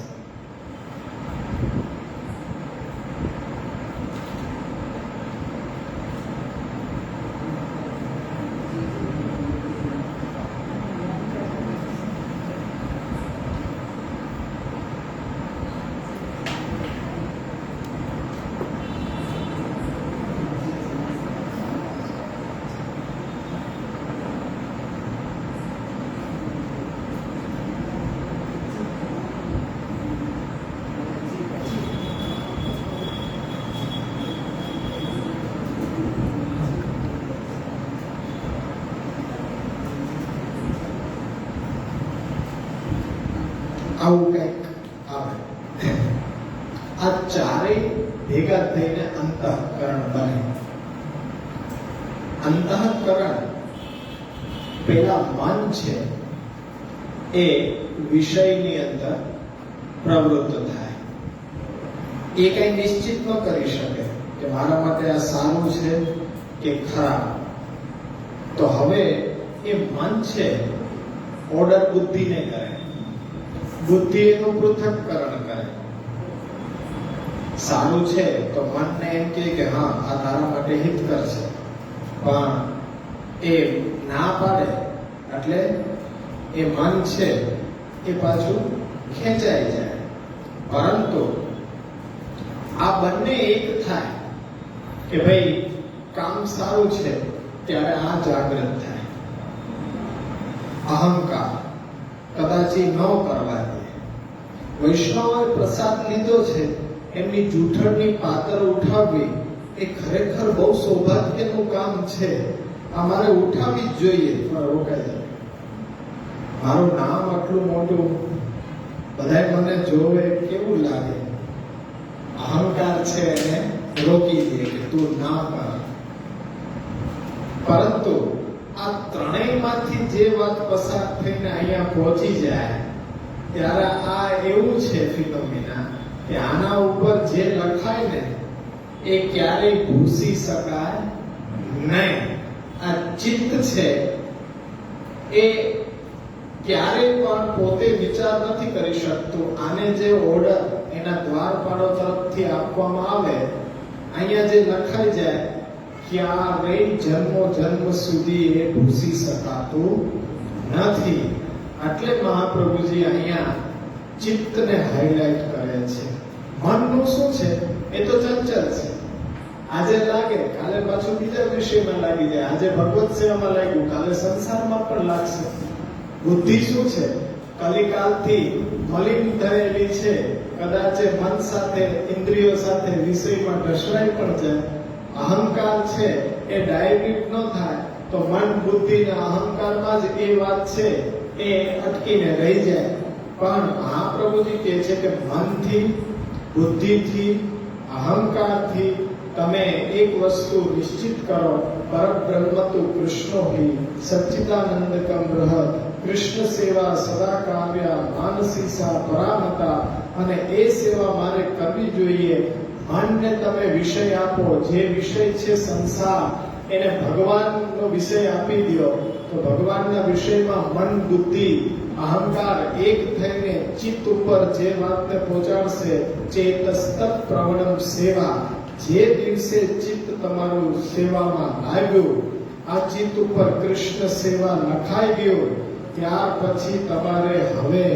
આવું કંઈક આવે. આ ચારેય ભેગા થઈને અંતઃકરણ બને. અંતઃકરણ પેલા મન છે એ વિષયની અંદર પ્રવૃત્ત થાય. એ કઈ નિશ્ચિત ન કરી શકે કે મારા માટે આ સારું છે કે ખરાબ. તો હવે એ મન છે ઓર્ડર બુદ્ધિને કરે, બુદ્ધિ એનું પૃથક્કરણ કરે. સારું છે તો મનને એમ કે હા આ તારા માટે હિતકર છે, પણ એ ના પાડે એટલે એ મન છે એ પાછું ખેંચાઈ જાય. પરંતુ આ બંને એક થાય કે ભાઈ કામ સારું છે ત્યારે આ જાગૃત થાય. અહંકાર કદાચ ન કરવા દે. વૈષ્ણવોએ પ્રસાદ લીધો છે, એમની જૂઠળની પાતર ઉઠાવવી એ ખરેખર બહુ સૌભાગ્યનું કામ છે. અમારે ઉઠાવવી જ જોઈએ, પણ રોકાઈ જાય. મારું નામ આટલું મોટું, બધાય મને જોવે કેવું લાગે. અહંકાર છે એને રોકી દે કે તું ના કર. પરંતુ આ ત્રણેયમાંથી જે વાત પસાર થઈને અહીંયા પહોંચી જાય ત્યારે આ એવું છે ફિનોમિના કે આના ઉપર જે લખાય ને એ ક્યારેય ભૂસી શકાય નહીં. આ ચિત્ત છે એ ક્યારેય પણ પોતે વિચાર નથી કરી શકતું. આને જે ઓર્ડર એના દ્વારપાળો તરફથી આપવામાં આવે અહીંયા જે લખાઈ જાય ક્યારેય જન્મો જન્મ સુધી એ ભૂસી શકાતું નથી. એટલે મહાપ્રભુજી અહીંયા ચિત્તને હાઇલાઇટ કરે છે. મનનું શું છે? એ તો ચંચલ છે. આજે લાગે, કાલે પાછું બીજા વિષયમાં લાગી જાય. આજે ભગવત સેવામાં લાગ્યું, કાલે સંસારમાં પણ લાગશે. બુદ્ધિ શું છે? કલિકાલથી મલિન થયેલી છે. કદાચ મન સાથે, ઇન્દ્રિયો સાથે વિષયમાં ઢસડાઈ પણ જાય. અહંકાર છે એ ડાયરેક્ટ ન થાય તો મન, બુદ્ધિ ને અહંકારમાં જ એ વાત છે એ અટકીને રહી જાય. પણ મહાપ્રભુજી કહે છે કે મનથી, બુદ્ધિથી, અહંકારથી તમે એક વસ્તુ નિશ્ચિત કરો, પરબ્રહ્મ તુ કૃષ્ણો હિ સચ્ચિદાનંદકમ બૃહદ, કૃષ્ણ સેવા સદા કાવ્યા માનસી સા પરામતા. અને એ સેવા મારે કરવી જોઈએ. મનને તમે વિષય આપો, જે વિષય છે સંસાર, એને ભગવાનનો વિષય આપી દો તો ભગવાનના વિષયમાં મન, બુદ્ધિ, અહંકાર એક થઈને ચિત્ત ઉપર જે વાતને પહોંચાડશે. ચેતસ્ત પ્રવણમ સેવા, જે દિવસે ચિત્ત તમારું સેવામાં લાગ્યું, આ ચિત્ત ઉપર કૃષ્ણ સેવા લખાઈ ગયું, ત્યાર પછી તમારે હવે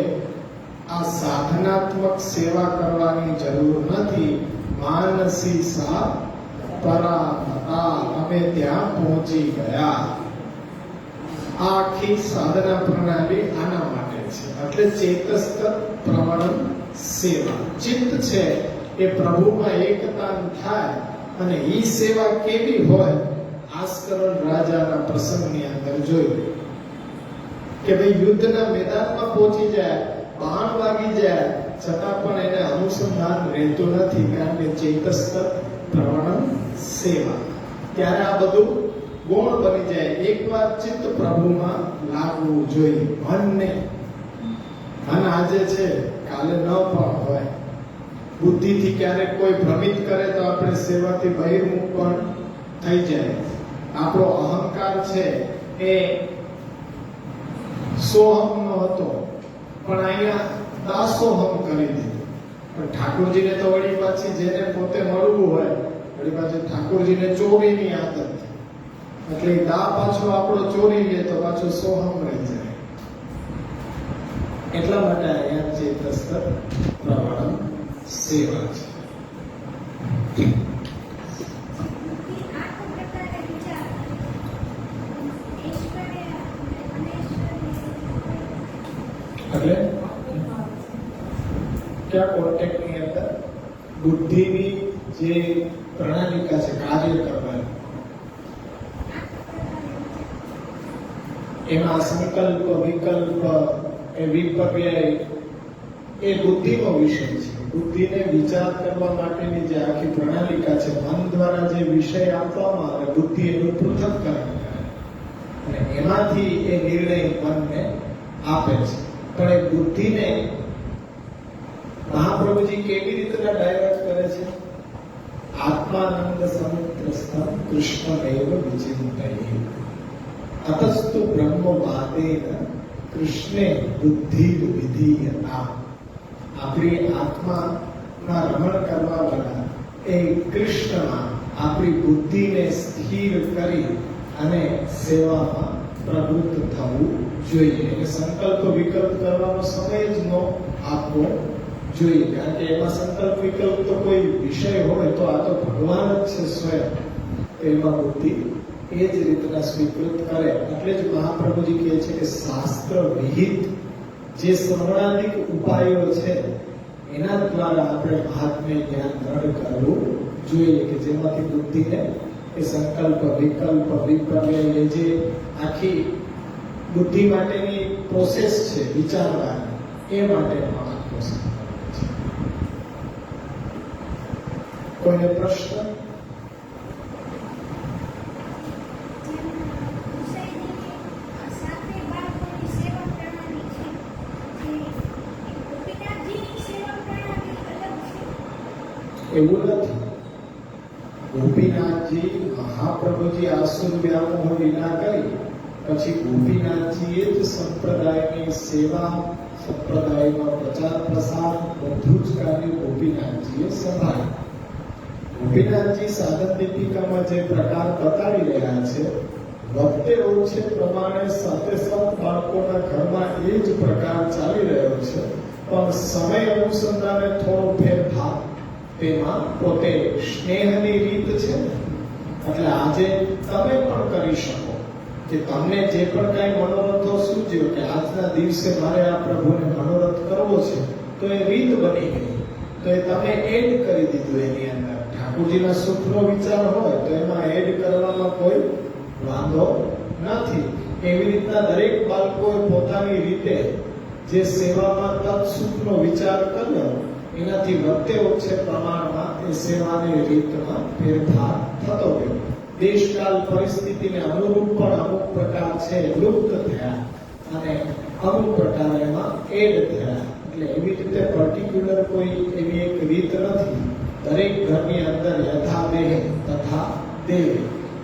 આ સાધનાત્મક સેવા કરવાની જરૂર નથી. માનસી સા પરામતા, અમે ત્યાં પહોંચી ગયા. આખી સાધના પ્રણાલી આના માટે છે. એટલે ચેતસ્ત પ્રવણમ સેવા, ચિત્ત છે એ પ્રભુમાં એકતા થાય. અને ઈ સેવા કેવી હોય? આસ્કરણ રાજાના પ્રસંગની અંદર જોયું કે ભાઈ યુદ્ધના મેદાનમાં પહોંચી જાય, બાણ વાગી જાય, છતાં પણ એને અનુસંધાન રહેતું નથી, કારણ કે ચેતસ્ત પ્રવણમ સેવા. ત્યારે આ બધું ગુણ બની જાય. એકવાર ચિત્ત પ્રભુમાં લાગવું જોઈએ, મન નહીં. મન આજે છે, કાલે ન પણ હોય. બુદ્ધિથી ક્યારેક કોઈ ભ્રમિત કરે તો આપણે સેવાથી બહિર્મુખ પણ થઈ જાય. આપણો અહંકાર છે એ સોહમ નો હતો, પણ અહીંયા દાસોહમ કરી દીધું. પણ ઠાકોરજીને તો વળી પાછી જેને પોતે મળવું હોય, વળી પાછી ઠાકોરજીને ચોરીની આદત, એટલે દા પાછો આપણો ચોરી લે તો પાછો સોહમ રહી જાય. એટલા માટે અહીંયા ચેતસ્ત પ્રવણમ સેવા છે. એટલે કયા કોન્ટેક્ટની અંદર બુદ્ધિની જે પ્રણાલિકા છે કાર્ય કરવાની, એમાં સંકલ્પ, વિકલ્પ, એ વિપર્યય એ બુદ્ધિનો વિષય છે. બુદ્ધિને વિચાર કરવા માટેની જે આખી પ્રણાલિકા છે, મન દ્વારા જે વિષય આપવામાં આવે, બુદ્ધિ એનું પૃથ્થકરણ કરે અને એમાંથી એ નિર્ણય મનને આપે છે. પણ એ બુદ્ધિને મહાપ્રભુજી કેવી રીતે ડાયવર્ટ કરે છે? આત્માનંદ સમુદ્રસ્થમ કૃષ્ણમેવ વિચિંતયે અતસ્તુ બ્રહ્મવાદેન કૃષ્ણે બુદ્ધિ વિધીયતા. આપણી આત્માના રમણ કરવા વાળા એ કૃષ્ણમાં આપણી બુદ્ધિને સ્થિર કરી અને સેવામાં પ્રવૃત્ત થવું જોઈએ. એટલે સંકલ્પ વિકલ્પ કરવાનો સમય જ ન આપવો જોઈએ, કારણ કે એમાં સંકલ્પ વિકલ્પ તો કોઈ વિષય હોય તો આ તો ભગવાન જ છે સ્વયં, એમાં બુદ્ધિ એ જ રીતના સ્વીકૃત કરે. એટલે જ મહાપ્રભુજી કહે છે કે શાસ્ત્ર વિહિત જે શ્રવણાદિક ઉપાયો છે એના દ્વારા આપણે મહાત્મ્ય જ્ઞાન દ્રઢ કરવું જોઈએ, કે જેમાંથી બુદ્ધિને એ સંકલ્પ, વિકલ્પ, વિપર્યય એ જે આખી બુદ્ધિ માટેની પ્રોસેસ છે વિચારવાની, એ માટે મહત્વ છે. કોઈને પ્રશ્ન? એવું નથી. ગોપીનાથજી મહાપ્રભુજી આસુર વ્યામોહ વિના કરી પછી ગોપીનાથજીએ જ સંપ્રદાયની સેવા, સંપ્રદાયનો પ્રચાર પ્રસાર બધું જ કાર્ય ગોપીનાથજીએ સંભાળ્યું. ગોપીનાથજી સાધન દીપિકામાં જે પ્રકાર બતાવી રહ્યા છે, વખતે ઓછે પ્રમાણે સાથે સાથ બાળકોના ઘરમાં એ જ પ્રકાર ચાલી રહ્યો છે, પણ સમય અનુસંધાને થોડો ફેરફાર તેમાં પોતે સ્નેહની રીત છે ને, એટલે આજે તમે પણ કરી શકો કે તમને જે પણ કાંઈ મનોરથો સૂચ્યો કે આજના દિવસે મારે આ પ્રભુને મનોરથ કરવો છે, તો એ રીત બની ગઈ, તો એ તમે એડ કરી દીધું એની અંદર. ઠાકોરજીના સુખનો વિચાર હોય તો એમાં એડ કરવામાં કોઈ વાંધો નથી. એવી રીતના દરેક બાળકોએ પોતાની રીતે જે સેવામાં તત્સુખનો વિચાર કર્યો, એનાથી વધતે ઓછે પ્રમાણમાં એ સેવાની રીતમાં ફેરફાર થતો ગયો. દેશકાલ પરિસ્થિતિને અનુરૂપ પણ અમુક પ્રકાર છે લુપ્ત થયા અને અમુક પ્રકાર એમાં એડ થયા. એટલે એવી રીતે પર્ટિક્યુલર કોઈ એવી એક રીત નથી. દરેક ઘરની અંદર યથા દેહ તથા દેવ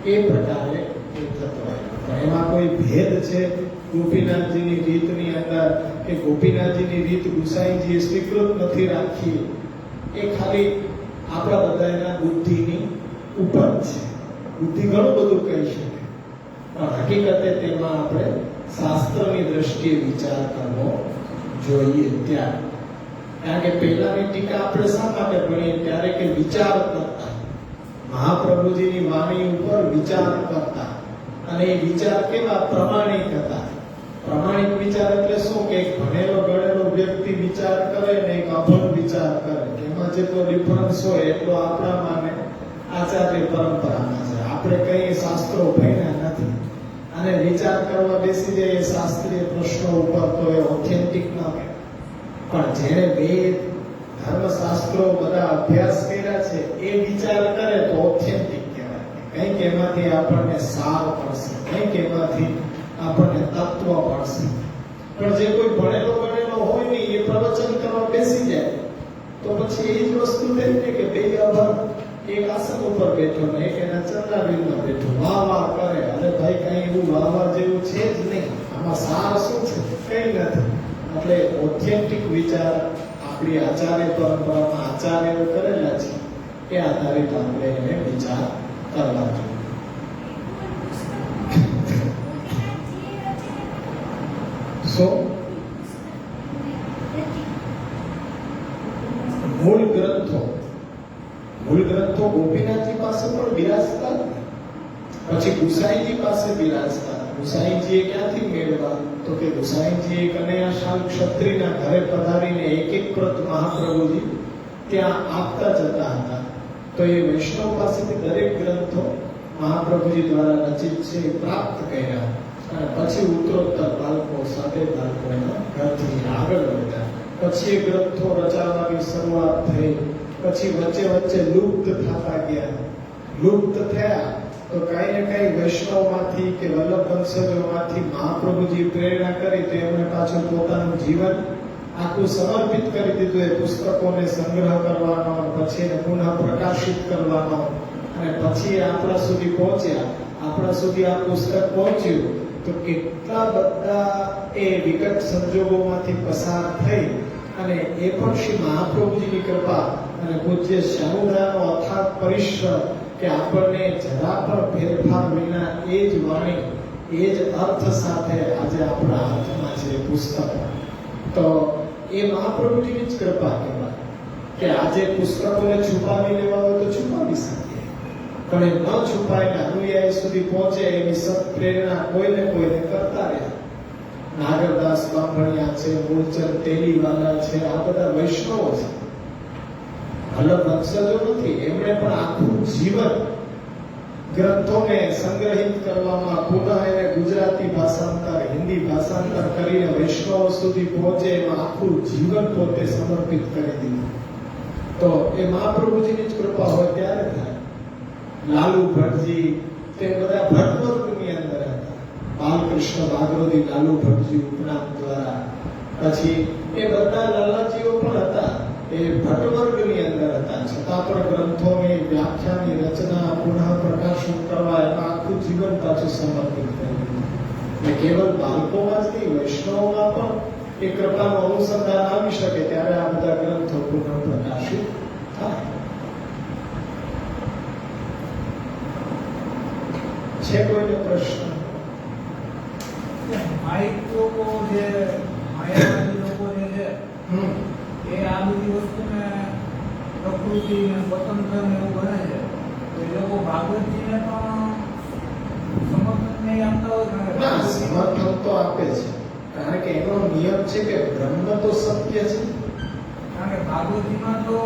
એ પ્રકારે એ થતો હોય. પણ એમાં કોઈ ભેદ છે ગોપીનાથજીની રીતની અંદર કે ગોપીનાથજીની રીત ગુસાઈજીએ સ્વીકૃત નથી રાખી, એ ખાલી આપણા બધાના બુદ્ધિની ઉપર છે. બુદ્ધિ ઘણું બધું કહી શકે, પણ હકીકતે તેમાં આપણે શાસ્ત્રની દ્રષ્ટિએ વિચાર કરવો જોઈએ. ત્યારે કારણ કે પહેલાની ટીકા આપણે શા માટે ભણીએ ત્યારે કે વિચાર કરતા, મહાપ્રભુજીની વાણી ઉપર વિચાર કરતા, અને એ વિચાર કેવા પ્રમાણિક હતા. પ્રમાણિક વિચાર એટલે શું કે એક ભણેલો ગણેલો વ્યક્તિ વિચાર કરે ને એક અભણ વિચાર કરે, એમાં જેટલો ડિફરન્સ હોય એટલો આપણામાં ને આચાર્ય પરંપરામાં છે. આપણે કઈ શાસ્ત્રો ભણ્યા નથી અને વિચાર કરવા બેસી જાય એ શાસ્ત્રીય પ્રશ્નો ઉપર, તો એ ઓથેન્ટિક ન કહેવાય. પણ જેણે વેદ ધર્મશાસ્ત્રો બધા અભ્યાસ કર્યા છે એ વિચાર કરે તો ઓથેન્ટિક કહેવાય. કંઈક એમાંથી આપણને સાર પડશે, કંઈક એમાંથી આપણને તત્વ પડશે. પણ જે કોઈ ભણેલો ગણેલો હોય નહીં, એ પ્રવચન કરવા બેસી જાય તો પછી એ જ વસ્તુ થઈ ને કે બે અભણ એક આસન ઉપર બેઠો ને એક એના ચંદ્રાબીનમાં બેઠો વાહ વાહ કરે. અરે ભાઈ કઈ એવું વાહ વાહ જેવું છે જ નહીં, આમાં સાર શું છે? કઈ નથી. એટલે ઓથેન્ટિક વિચાર આપણી આચાર્ય પરંપરામાં આચાર્યો કરેલા છે, એ આધારિત આપણે એને વિચાર કરવા જોઈએ. મૂળ ગ્રંથો ગોપીનાથજી પાસે પણ બિરાજતા, પછી ગુસાઈજી પાસે બિરાજતા. ગુસાઈજીએ ક્યાંથી મેળવા? તો કે ગુસાઈજીએ કનૈયાશાલ ક્ષત્રિયના ઘરે પધારીને એક એક પ્રત મહાપ્રભુજી ત્યાં આપતા જતા હતા. તો એ વૈષ્ણવ પાસેથી દરેક ગ્રંથો મહાપ્રભુજી દ્વારા રચિત છે એ પ્રાપ્ત કર્યા, અને પછી ઉત્તરોત્તર બાળકો સાથે બાળકો એના ઘરથી આગળ વધ્યા. પછી એ ગ્રંથો રચાવવાની શરૂઆત થઈ, પછી વચ્ચે વચ્ચે લુપ્ત થતા ગયા. લુપ્ત થયા તો કઈ ને કઈ વૈષ્ણવમાંથી કે વલ્લભ વંશજોમાંથી મહાપ્રભુજી પ્રેરણા કરી તો એમણે પાછું પોતાનું જીવન આખું સમર્પિત કરી દીધું એ પુસ્તકોને સંગ્રહ કરવાનો, પછી એને પુનઃ પ્રકાશિત કરવાનો, અને પછી આપણા સુધી પહોંચ્યા. આપણા સુધી આ પુસ્તક પહોંચ્યું તો કેટલા બધા એ વિકટ સંજોગોમાંથી પસાર થઈ, અને એ પણ શ્રી મહાપ્રભુજીની કૃપા અને પૂજ્ય શ્યામુદાનો અથાગ પરિશ્રમ કે આપણને જરા પણ ફેરફાર વિના એ જ વાણી એ જ અર્થ સાથે આજે આપણા હાથમાં છે પુસ્તક. તો એ મહાપ્રભુજીની જ કૃપા કહેવાય કે આજે પુસ્તકોને છુપાવી લેવા હોય તો છુપાવી શકીએ, પણ એ ન છુપાઈને અનુયાયી સુધી પહોંચે એની સત પ્રેરણા કોઈને કોઈને કરતા રહ્યા. નાગરદાસ બાંભણિયા છે, મૂળચંદ તેલીવાલા છે, આ બધા વૈષ્ણવો છે, વલ્લભ વંશજો નથી. એમણે પણ આખું જીવન ગ્રંથોને સંગ્રહિત કરવામાં, પુનઃ એને ગુજરાતી ભાષાંતર, હિન્દી ભાષાંતર કરીને વૈષ્ણવો સુધી પહોંચે એમાં આખું જીવન પોતે સમર્પિત કરી દીધું. તો એ મહાપ્રભુજીની જ કૃપા હોય ત્યારે થાય. લાલુ ભટ્ટજી તે બધા ભટ્ટવર્ગની અંદર હતા. બાલકૃષ્ણ ભાગવતી લાલુ ભટ્ટજી ઉપનામ દ્વારા. પછી એ બધા લાલાજીઓ પણ હતા, એ ભટ્ટવર્ગની અંદર હતા, છતાં પણ ગ્રંથોની વ્યાખ્યાની રચના, પુનઃ પ્રકાશન કરવા એમાં આખું જીવન પાછું સમર્પિત કર્યું. એટલે કેવલ બાળકોમાં જ નહીં, વૈષ્ણવોમાં પણ એ કૃપાનું અનુસંધાન આવી શકે ત્યારે આ બધા ગ્રંથો પુનઃ પ્રકાશિત થાય. છે કોઈને પ્રશ્ન? માઇક લોકો જે માયાવાદી લોકો જે છે એ આ બધી વસ્તુને પ્રકૃતિ ને સ્વતંત્ર ને એવું ગણે છે. તો એ લોકો ભાગવતજીને પણ સમર્થન નહીં આપતા હોય ના, સમર્થન તો આપે છે, કારણ કે એનો નિયમ છે કે બ્રહ્મ તો સત્ય છે. કારણ કે ભાગવતજીમાં તો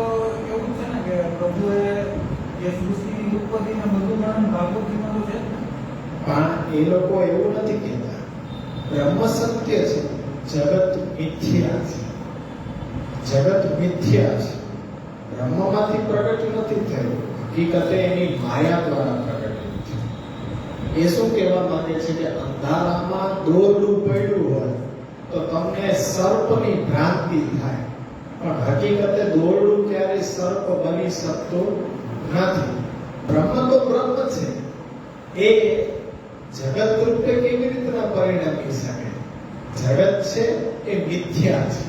એવું છે ને કે પ્રભુએ જે સૃષ્ટિની ઉત્પત્તિ ને બધું વર્ણન ભાગવતજીમાં તો છે જ ને. પણ એ લોકો એવું નથી કહેતા બ્રહ્મ સત્ય છે, જગત મિથ્યા છે. જગત મિથ્યા છે, બ્રહ્મમાંથી પ્રગટ નથી થયું, હકીકતે એની માયા દ્વારા પ્રગટ થયું. એ શું કહેવા માંગે છે કે અંધારામાં દોરડું પડ્યું હોય તો તમને સર્પની ભ્રાંતિ થાય, પણ હકીકતે દોરડું ક્યારેય સર્પ બની શકતું નથી. બ્રહ્મ તો બ્રહ્મ છે, એ જગત રૂપે કેવી રીતના પરિણમી શકે? જગત છે એ મિથ્યા છે.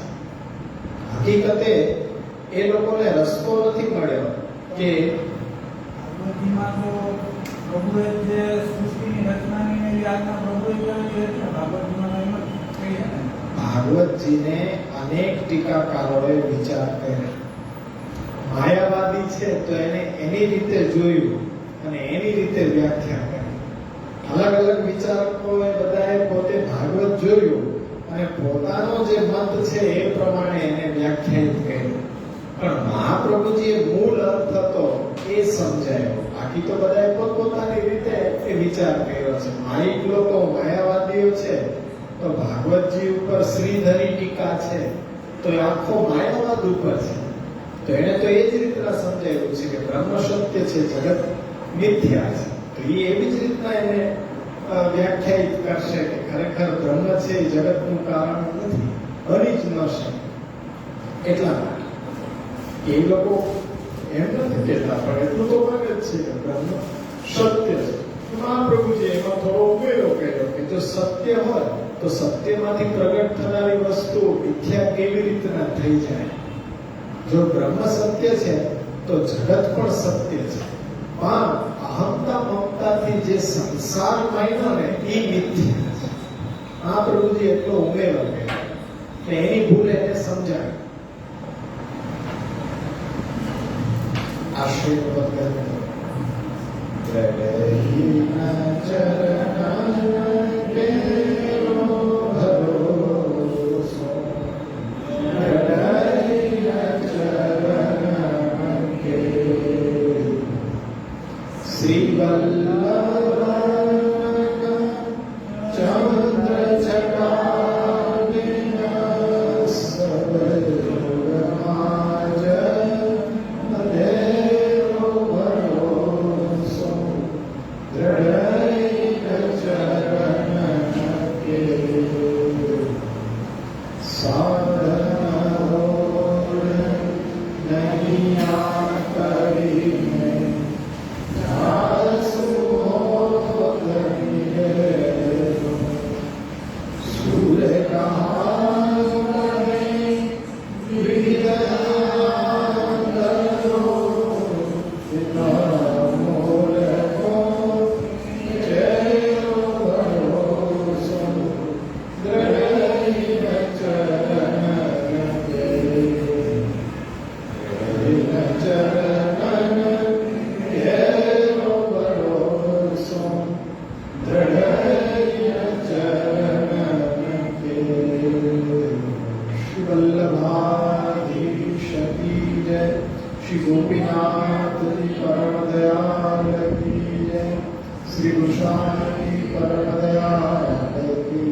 હકીકતે એ લોકોને રસ્તો નથી મળ્યો કે ભાગવતજીમાં તો પ્રભુએ જે સૃષ્ટિની રચનાની ને આજના પ્રભુએ કહેલી છે ને ભાગવતજીમાં એમ જ કહી છે ને. ભાગવતજીને અનેક ટીકાકારોએ વિચાર કર્યા. માયાવાદી છે તો એને એની રીતે જોયું અને એની રીતે વ્યાખ્યા કરી. અલગ અલગ વિચારકોએ બધાએ પોતે ભાગવત જોયું અને પોતાનો જે મત છે એ પ્રમાણે એને વ્યાખ્યાયિત કર્યું. પણ મહાપ્રભુજીએ મૂળ અર્થ હતો એ સમજાયો. બાકી તો બધાએ પોતપોતાની રીતે એ વિચાર કર્યો છે. માઇક લોકો માયાવાદીઓ છે તો ભાગવતજી ઉપર શ્રીધરી ટીકા છે તો એ આખો માયાવાદ ઉપર છે. તો એને તો એ જ રીતના સમજાયું છે કે બ્રહ્મ સત્ય છે, જગત મિથ્યા છે. તો એ એવી જ રીતના એને વ્યાખ્યાયિત કરશે કે ખરેખર બ્રહ્મ છે એ જગતનું કારણ નથી, બની જ ન શકે. એટલા માટે એ લોકો એમ નથી કહેતા, પણ એટલું તો માને જ છે કે બ્રહ્મ સત્ય છે. મહાપ્રભુજી એમાં થોડો ઉમેરો કર્યો કે જો સત્ય હોય તો સત્યમાંથી પ્રગટ થનારી વસ્તુ મિથ્યા કેવી રીતના થઈ જાય? જો બ્રહ્મ સત્ય છે તો જગત પણ સત્ય છે, પણ અહંતા મમતાથી જે સંસાર માન્યો ને એ મિથ્યા છે. આ પ્રભુજી એટલો ઉમેરો કર્યો કે એની ભૂલ એને સમજાય. આશીર્વાદ શ્રી વલ્લભ ચંદ્ર ચકાવિના સબરમાજ દેવો ભરોસો દ્રઢ ચરણ કે સાધન નહીં કરીને श्री गोपीनाथ जी परम दयाल की जय, श्री गोस्वामी परम दयाल की